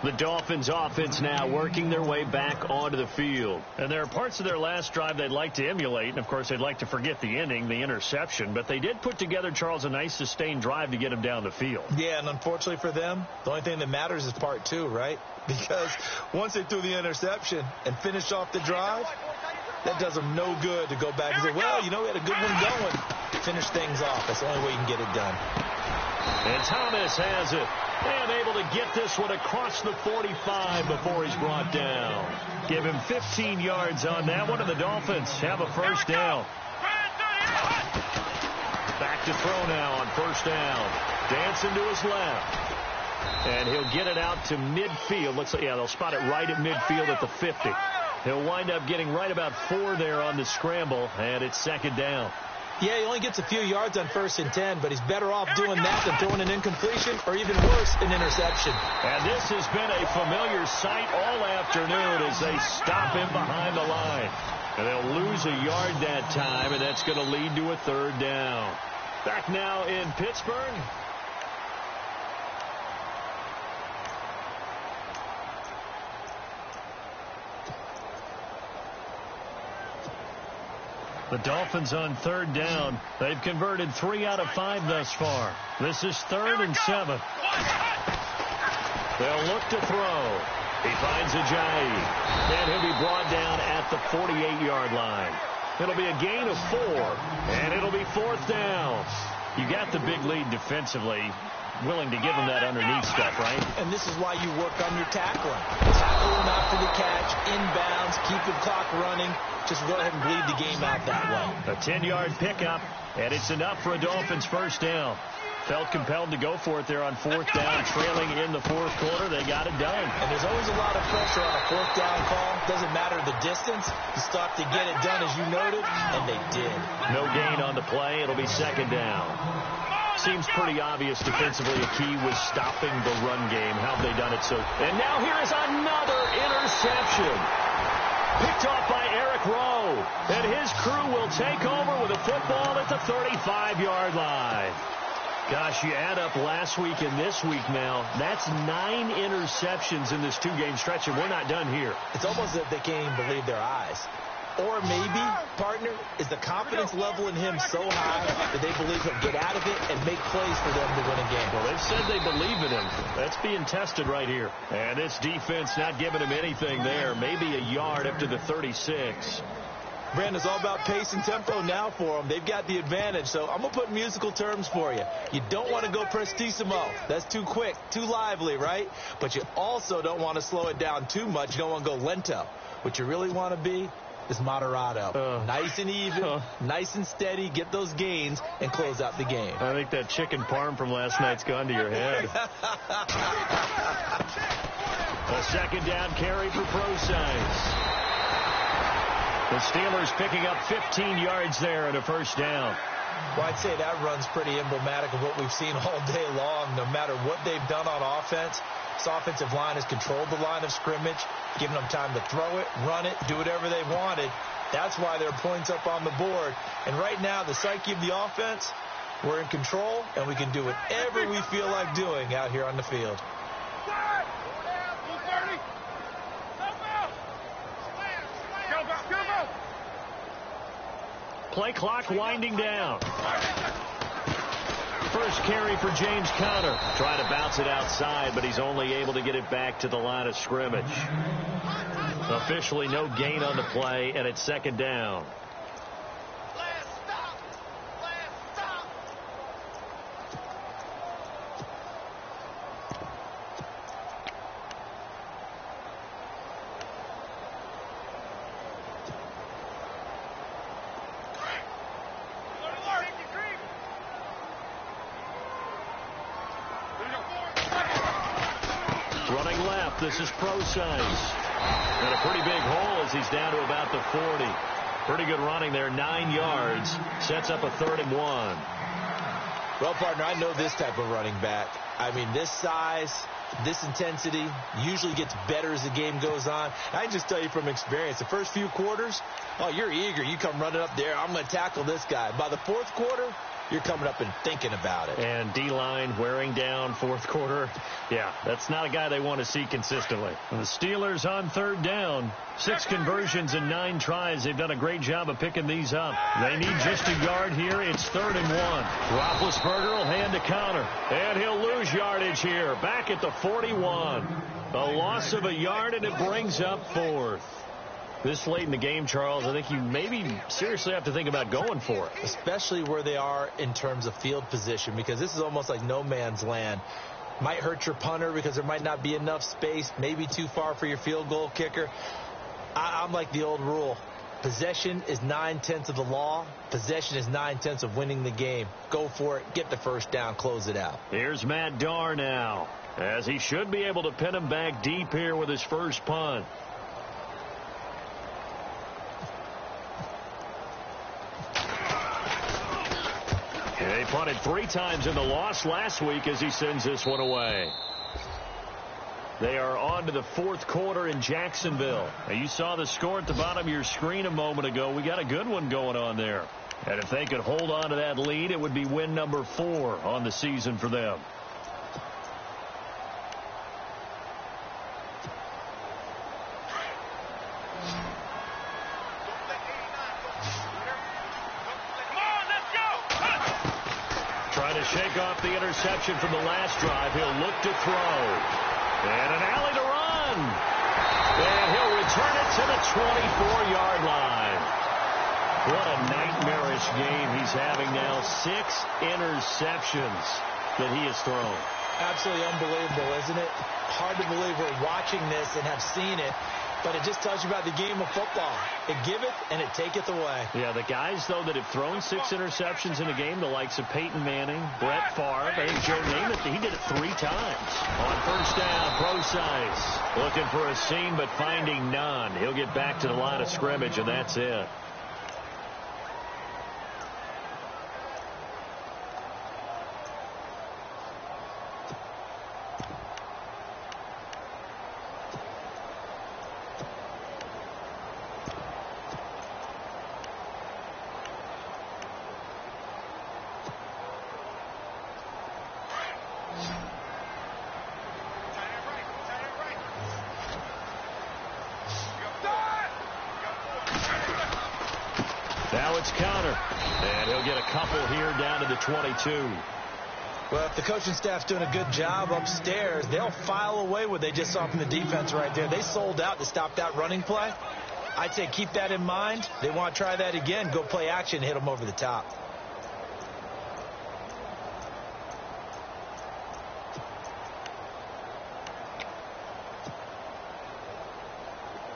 The Dolphins offense now working their way back onto the field. And there are parts of their last drive they'd like to emulate. And, of course, they'd like to forget the ending, the interception. But they did put together, Charles, a nice sustained drive to get them down the field. Yeah, and unfortunately for them, the only thing that matters is part two, right? Because once they threw the interception and finished off the drive, that does them no good to go back and say, well, you know, we had a good one going. Finish things off. That's the only way you can get it done. And Thomas has it. And able to get this one across the 45 before he's brought down. Give him 15 yards on that one, and the Dolphins have a first down. Back to throw now on first down. Dancing to his left. And he'll get it out to midfield. Looks like, yeah, they'll spot it right at midfield at the 50. He'll wind up getting right about 4 there on the scramble, and it's second down. Yeah, he only gets a few yards on 1st and 10, but he's better off doing that than throwing an incompletion or even worse, an interception. And this has been a familiar sight all afternoon as they stop him behind the line. And they'll lose a yard that time, and that's going to lead to a third down. Back now in Pittsburgh. The Dolphins on third down. They've converted 3 out of 5 thus far. This is 3rd and 7. They'll look to throw. He finds Ajayi. And he'll be brought down at the 48-yard line. It'll be a gain of 4. And it'll be 4th down. You got the big lead defensively. Willing to give him that underneath stuff, right? And this is why you work on your tackling. Tackle him after the catch, inbounds, keep the clock running. Just go ahead and bleed the game out that way. A 10-yard pickup, and it's enough for a Dolphins first down. Felt compelled to go for it there on 4th down, trailing in the 4th quarter. They got it done. And there's always a lot of pressure on a 4th down call. Doesn't matter the distance. You stop to get it done, as you noted, and they did. No gain on the play. It'll be second down. Seems pretty obvious defensively a key was stopping the run game. How have they done it so? And now here is another interception. Picked off by Eric Rowe. And his crew will take over with a football at the 35-yard line. Gosh, you add up last week and this week now. That's 9 interceptions in this 2-game stretch, and we're not done here. It's almost that they can't even believe their eyes. Or maybe, partner, is the confidence level in him so high that they believe he'll get out of it and make plays for them to win a game. Well, they've said they believe in him. That's being tested right here. And this defense not giving him anything there. Maybe a yard up to the 36. Brandon, it's all about pace and tempo now for them. They've got the advantage, so I'm going to put musical terms for you. You don't want to go prestissimo. That's too quick, too lively, right? But you also don't want to slow it down too much. You don't want to go lento. What you really want to be is moderato. Nice and even, nice and steady, get those gains, and close out the game. I think that chicken parm from last night's gone to your head. A second down carry for Procise. The Steelers picking up 15 yards there and a first down. Well, I'd say that run's pretty emblematic of what we've seen all day long. No matter what they've done on offense, this offensive line has controlled the line of scrimmage, giving them time to throw it, run it, do whatever they wanted. That's why there are points up on the board. And right now, the psyche of the offense, we're in control, and we can do whatever we feel like doing out here on the field. Play clock winding down. First carry for James Conner. Trying to bounce it outside, but he's only able to get it back to the line of scrimmage. Officially no gain on the play, and it's second down. Running left, this is Procise. And a pretty big hole as he's down to about the 40. Pretty good running there, 9 yards. Sets up a 3rd and 1. Well, partner, I know this type of running back. I mean, this size, this intensity usually gets better as the game goes on. I can just tell you from experience, the first few quarters, oh, you're eager. You come running up there, I'm going to tackle this guy. By the 4th quarter, you're coming up and thinking about it. And D-line wearing down fourth quarter. Yeah, that's not a guy they want to see consistently. The Steelers on third down. 6 conversions and 9 tries. They've done a great job of picking these up. They need just a yard here. It's 3rd and 1. Roethlisberger will hand to counter. And he'll lose yardage here. Back at the 41. A loss of a yard, and it brings up 4th. This late in the game, Charles, I think you maybe seriously have to think about going for it. Especially where they are in terms of field position, because this is almost like no man's land. Might hurt your punter because there might not be enough space, maybe too far for your field goal kicker. I'm like the old rule. Possession is 9/10 of the law. Possession is 9/10 of winning the game. Go for it. Get the first down. Close it out. Here's Matt Darr now, as he should be able to pin him back deep here with his first punt. He punted 3 times in the loss last week as he sends this one away. They are on to the 4th quarter in Jacksonville. Now, you saw the score at the bottom of your screen a moment ago. We got a good one going on there. And if they could hold on to that lead, it would be win number 4 on the season for them. Shake off the interception from the last drive. He'll look to throw. And an alley to run. And he'll return it to the 24-yard line. What a nightmarish game he's having now. 6 interceptions that he has thrown. Absolutely unbelievable, isn't it? Hard to believe we're watching this and have seen it. But it just tells you about the game of football. It giveth and it taketh away. Yeah, the guys, though, that have thrown 6 interceptions in a game, the likes of Peyton Manning, Brett Favre, I think Joe Namath, he did it 3 times. On first down, Procise looking for a seam but finding none. He'll get back to the line of scrimmage, and that's it. Now it's counter. And he'll get a couple here down to the 22. Well, if the coaching staff's doing a good job upstairs, they'll file away what they just saw from the defense right there. They sold out to stop that running play. I'd say keep that in mind. They want to try that again. Go play action, hit them over the top.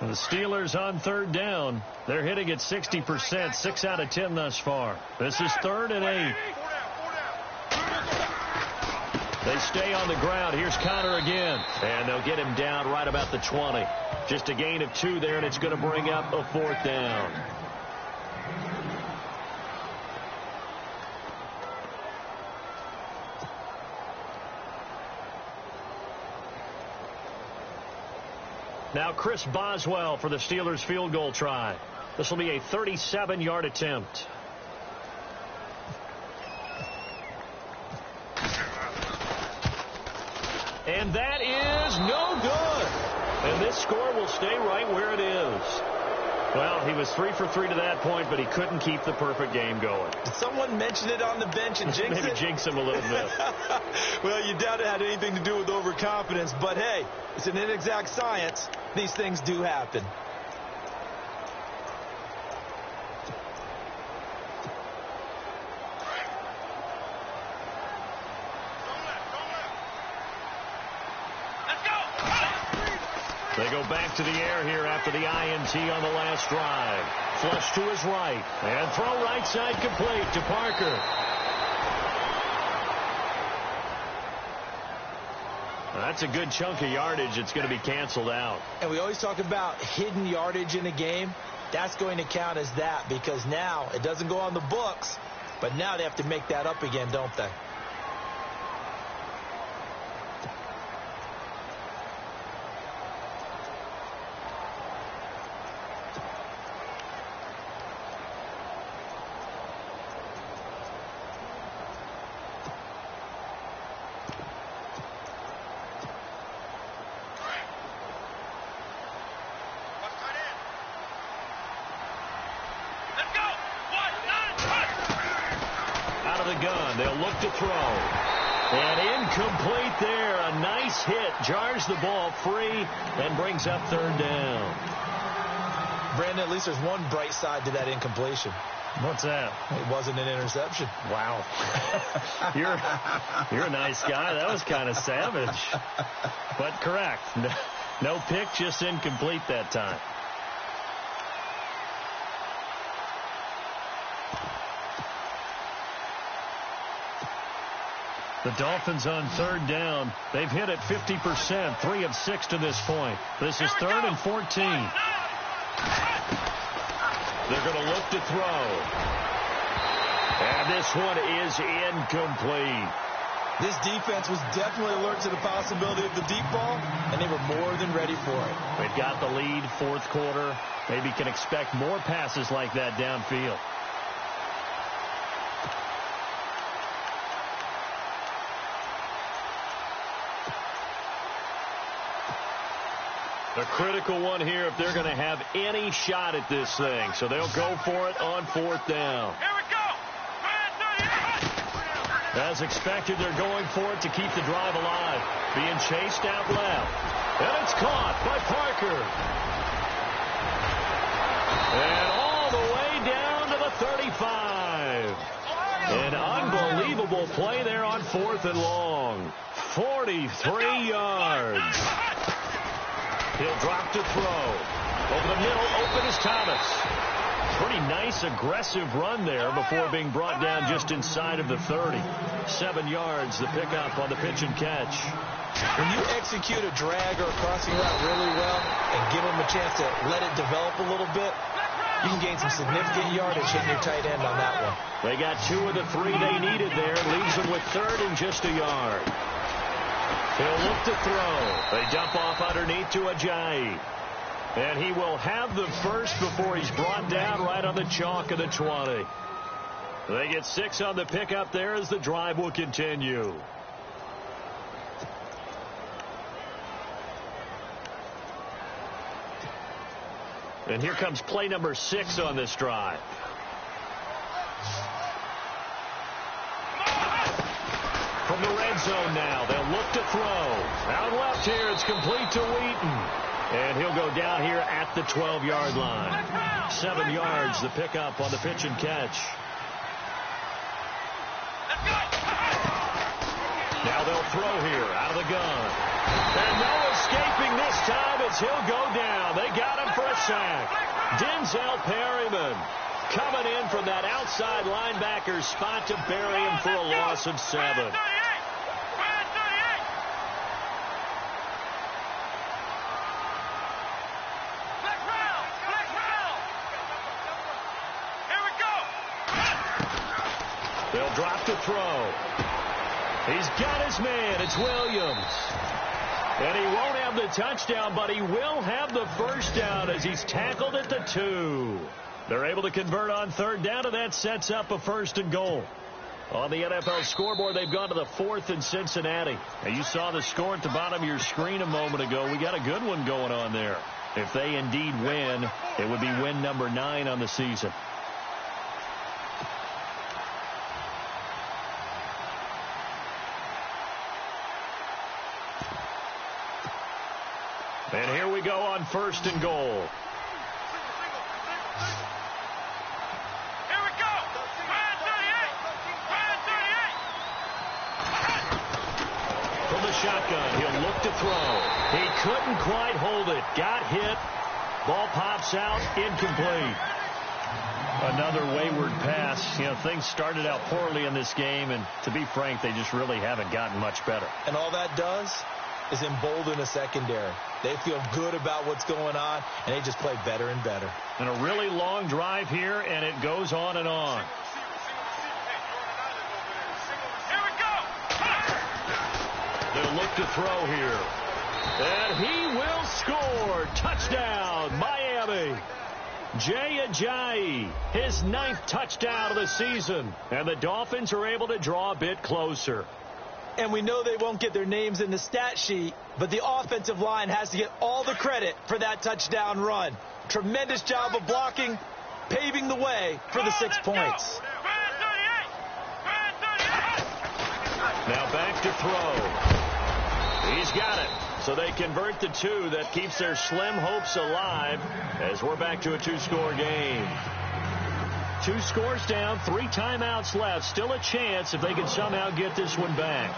And the Steelers on third down. They're hitting at 60%, 6 out of 10 thus far. This is 3rd and 8. They stay on the ground. Here's Connor again. And they'll get him down right about the 20. Just a gain of 2 there, and it's going to bring up a 4th down. Now Chris Boswell for the Steelers field goal try. This will be a 37-yard attempt. And that is no good. And this score will stay right where it is. Well, he was 3 for 3 to that point, but he couldn't keep the perfect game going. Did someone mention it on the bench and jinx Maybe it? jinx him a little bit. Well, you doubt it had anything to do with overconfidence, but hey, it's an inexact science. These things do happen. They go back to the air here after the INT on the last drive. Flush to his right. And throw right side complete to Parker. That's a good chunk of yardage. It's going to be canceled out. And we always talk about hidden yardage in a game. That's going to count as that because now it doesn't go on the books, but now they have to make that up again, don't they? of the gun. They'll look to throw. And incomplete there. A nice hit. Jars the ball free and brings up third down. Brandon, at least there's one bright side to that incompletion. What's that? It wasn't an interception. Wow. You're a nice guy. That was kind of savage. But correct. No pick, just incomplete that time. The Dolphins on third down. They've hit it 50%, 3 of 6 to this point. This is 3rd and 14. They're going to look to throw. And this one is incomplete. This defense was definitely alert to the possibility of the deep ball, and they were more than ready for it. They've got the lead, fourth quarter. Maybe can expect more passes like that downfield. The critical one here if they're going to have any shot at this thing. So they'll go for it on fourth down. Here we go. As expected, they're going for it to keep the drive alive. Being chased out left. And it's caught by Parker. And all the way down to the 35. An unbelievable play there on 4th and long. 43 yards. He'll drop to throw. Over the middle, open is Thomas. Pretty nice, aggressive run there before being brought down just inside of the 30. 7 yards, the pickup on the pitch and catch. When you execute a drag or a crossing route really well and give them a chance to let it develop a little bit, you can gain some significant yardage hitting your tight end on that one. They got 2 of the 3 they needed there. Leaves them with 3rd and just a yard. He'll look to throw. They dump off underneath to Ajayi. And he will have the first before he's brought down right on the chalk of the 20. They get 6 on the pickup there as the drive will continue. And here comes play number 6 on this drive. From the red zone now, they'll look to throw. Out left here, it's complete to Wheaton. And he'll go down here at the 12-yard line. 7 yards, the pickup on the pitch and catch. Now they'll throw here, out of the gun. And no escaping this time as he'll go down. They got him for a sack. Denzel Perryman coming in from that outside linebacker spot to bury him for a loss of 7. They'll drop to throw. He's got his man. It's Williams. And he won't have the touchdown, but he will have the first down as he's tackled at the 2. They're able to convert on third down, and that sets up a 1st and goal. On the NFL scoreboard, they've gone to the 4th in Cincinnati. Now, you saw the score at the bottom of your screen a moment ago. We got a good one going on there. If they indeed win, it would be win number 9 on the season. And here we go on 1st and goal. Here we go. Man 38. From the shotgun, he'll look to throw. He couldn't quite hold it. Got hit. Ball pops out. Incomplete. Another wayward pass. You know, things started out poorly in this game, and to be frank, they just really haven't gotten much better. And all that does is embolden a secondary. They feel good about what's going on, and they just play better and better. And a really long drive here, and it goes on and on. Here we go. They'll look to throw here. And he will score. Touchdown, Miami. Jay Ajayi, his 9th touchdown of the season. And the Dolphins are able to draw a bit closer. And we know they won't get their names in the stat sheet, but the offensive line has to get all the credit for that touchdown run. Tremendous job of blocking, paving the way for the 6 points. Man 38. Man to throw. He's got it. So they convert the 2. That keeps their slim hopes alive as we're back to a 2-score game. 2 scores down, 3 timeouts left. Still a chance if they can somehow get this one back.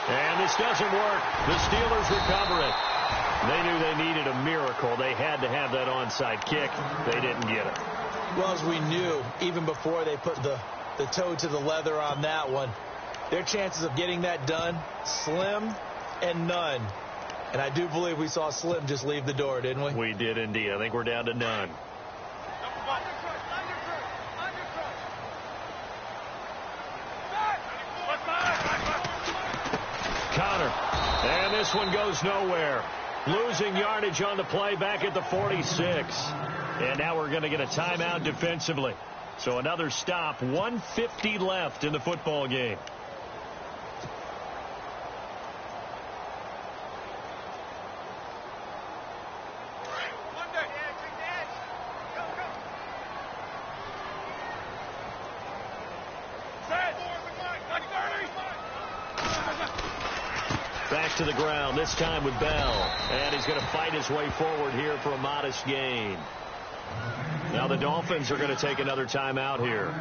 And this doesn't work. The Steelers recover it. They knew they needed a miracle. They had to have that onside kick. They didn't get it. Well, as we knew, even before they put the toe to the leather on that one, their chances of getting that done, slim and none. And I do believe we saw Slim just leave the door, didn't we? We did indeed. I think we're down to none. Connor. And this one goes nowhere. Losing yardage on the play back at the 46. And now we're going to get a timeout defensively. So another stop. 1:50 left in the football game. Back to the ground, this time with Bell. And he's going to fight his way forward here for a modest gain. Now the Dolphins are going to take another timeout here.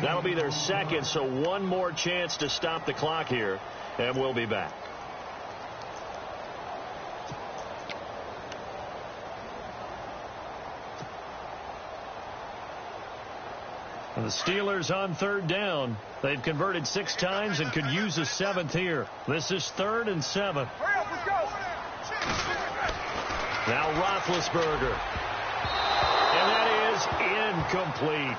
That'll be their second, so one more chance to stop the clock here, and we'll be back. And the Steelers on 3rd down. They've converted 6 times and could use a 7th here. This is 3rd and 7. Now Roethlisberger. And that is incomplete.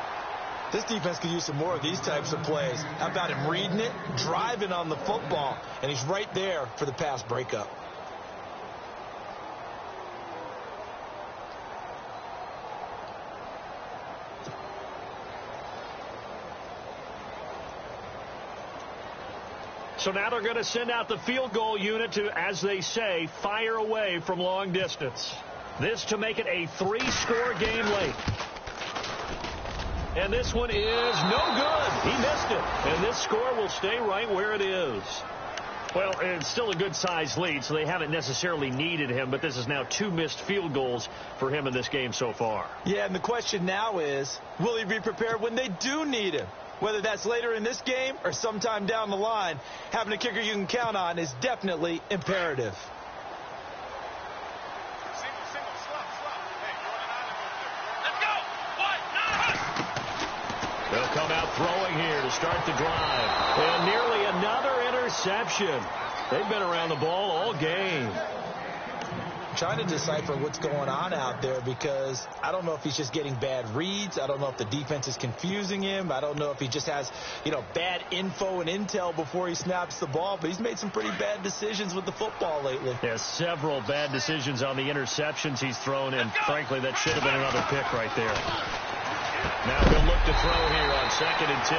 This defense could use some more of these types of plays. How about him reading it, driving on the football, and he's right there for the pass breakup. So now they're going to send out the field goal unit to, as they say, fire away from long distance. This to make it a 3-score game late. And this one is no good. He missed it. And this score will stay right where it is. Well, it's still a good-sized lead, so they haven't necessarily needed him, but this is now 2 missed field goals for him in this game so far. Yeah, and the question now is, will he be prepared when they do need him? Whether that's later in this game or sometime down the line, having a kicker you can count on is definitely imperative. They'll come out throwing here to start the drive. And nearly another interception. They've been around the ball all game. Trying to decipher what's going on out there because I don't know if he's just getting bad reads. I don't know if the defense is confusing him. I don't know if he just has, bad info and intel before he snaps the ball. But he's made some pretty bad decisions with the football lately. Yeah, several bad decisions on the interceptions he's thrown, and frankly, that should have been another pick right there. Now he'll look to throw here on 2nd and 10.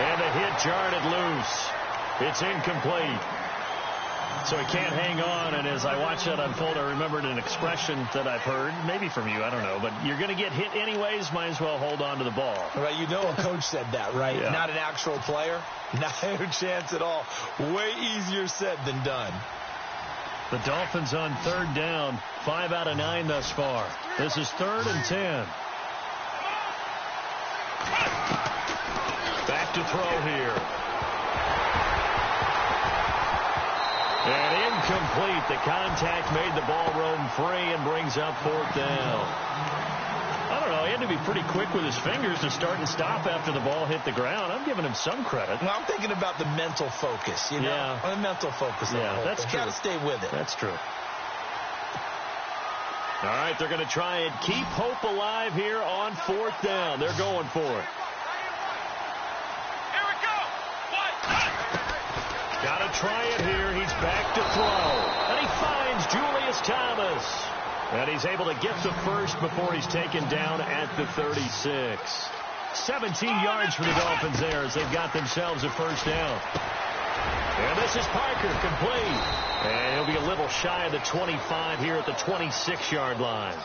And the hit jarred it loose. It's incomplete. So he can't hang on, and as I watch that unfold, I remembered an expression that I've heard, maybe from you, I don't know, but you're going to get hit anyways, might as well hold on to the ball. Right, a coach said that, right? Yeah. Not an actual player. Not a chance at all. Way easier said than done. The Dolphins on 3rd down, 5 out of 9 thus far. This is 3rd and 10. Back to throw here. And incomplete. The contact made the ball roam free and brings up 4th down. I don't know. He had to be pretty quick with his fingers to start and stop after the ball hit the ground. I'm giving him some credit. Well, I'm thinking about the mental focus, Yeah. The mental focus. Yeah, that's true. Got to stay with it. That's true. All right, they're going to try and keep hope alive here on 4th down. They're going for it. Got to try it here. He's back to throw. And he finds Julius Thomas. And he's able to get the first before he's taken down at the 36. 17 yards for the Dolphins there as they've got themselves a 1st down. And this is Parker, complete. And he'll be a little shy of the 25 here at the 26-yard line.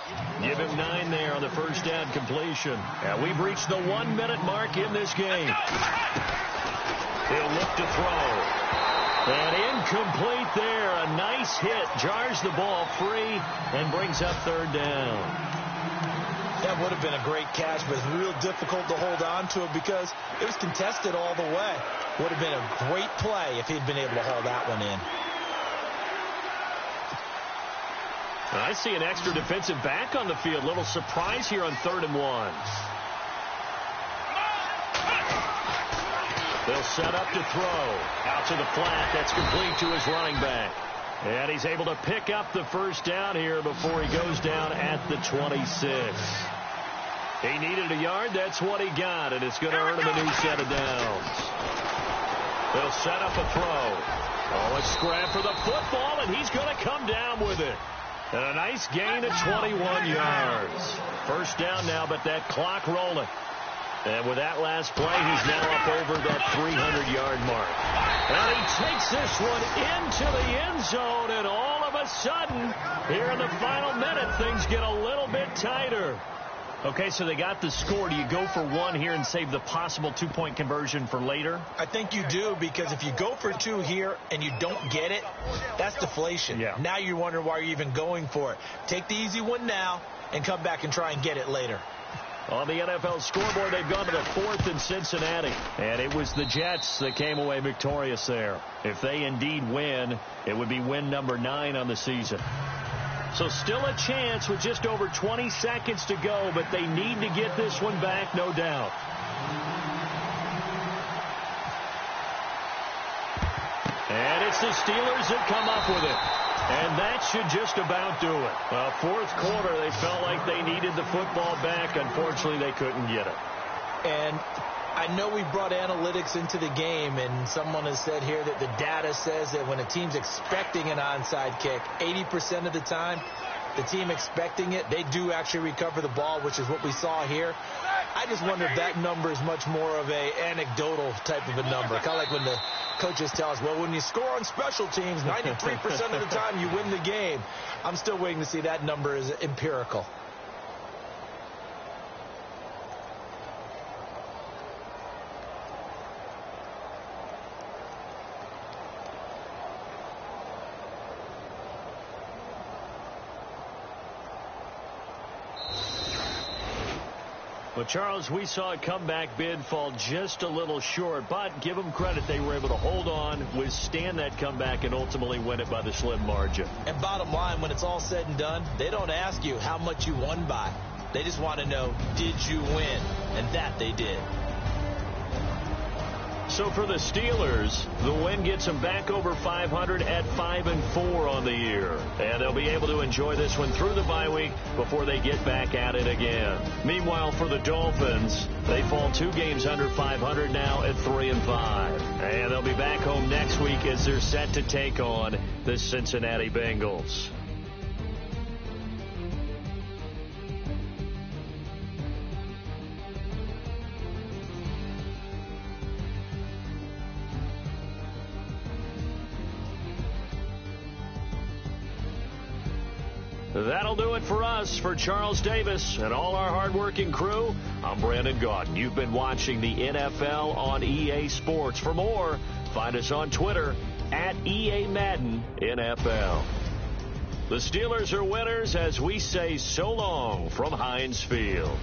Give him 9 there on the first down completion. And we've reached the 1-minute mark in this game. He'll look to throw. And incomplete there. A nice hit. Jars the ball free and brings up third down. That would have been a great catch, but it's real difficult to hold on to it because it was contested all the way. Would have been a great play if he'd been able to haul that one in. I see an extra defensive back on the field. Little surprise here on 3rd and 1. They'll set up to throw. Out to the flat. That's complete to his running back. And he's able to pick up the first down here before he goes down at the 26. He needed a yard. That's what he got, and it's going to earn him a new set of downs. They'll set up a throw. Oh, a scrap for the football, and he's going to come down with it. And a nice gain of 21 yards. First down now, but that clock rolling. And with that last play, he's now up over that 300-yard mark. And he takes this one into the end zone, and all of a sudden, here in the final minute, things get a little bit tighter. Okay, so they got the score. Do you go for one here and save the possible 2-point conversion for later? I think you do, because if you go for 2 here and you don't get it, that's deflation. Yeah. Now you wonder why you're even going for it. Take the easy one now and come back and try and get it later. On the NFL scoreboard, they've gone to the 4th in Cincinnati. And it was the Jets that came away victorious there. If they indeed win, it would be win number 9 on the season. So still a chance with just over 20 seconds to go, but they need to get this one back, no doubt. And it's the Steelers that come up with it. And that should just about do it. Fourth quarter, they felt like they needed the football back. Unfortunately, they couldn't get it. And I know we brought analytics into the game, and someone has said here that the data says that when a team's expecting an onside kick, 80% of the time, the team expecting it, they do actually recover the ball, which is what we saw here. I just wonder if that number is much more of a anecdotal type of a number. Kind of like when the coaches tell us, well, when you score on special teams, 93% of the time you win the game. I'm still waiting to see that number is empirical. But, Charles, we saw a comeback bid fall just a little short, but give them credit. They were able to hold on, withstand that comeback, and ultimately win it by the slim margin. And bottom line, when it's all said and done, they don't ask you how much you won by. They just want to know, did you win? And that they did. So for the Steelers, the win gets them back over 500 at 5-4 on the year. And they'll be able to enjoy this one through the bye week before they get back at it again. Meanwhile, for the Dolphins, they fall 2 games under 500 now at 3-5. And they'll be back home next week as they're set to take on the Cincinnati Bengals. That'll do it for us. For Charles Davis and all our hardworking crew, I'm Brandon Gaudin. You've been watching the NFL on EA Sports. For more, find us on Twitter at EA Madden NFL. The Steelers are winners as we say so long from Heinz Field.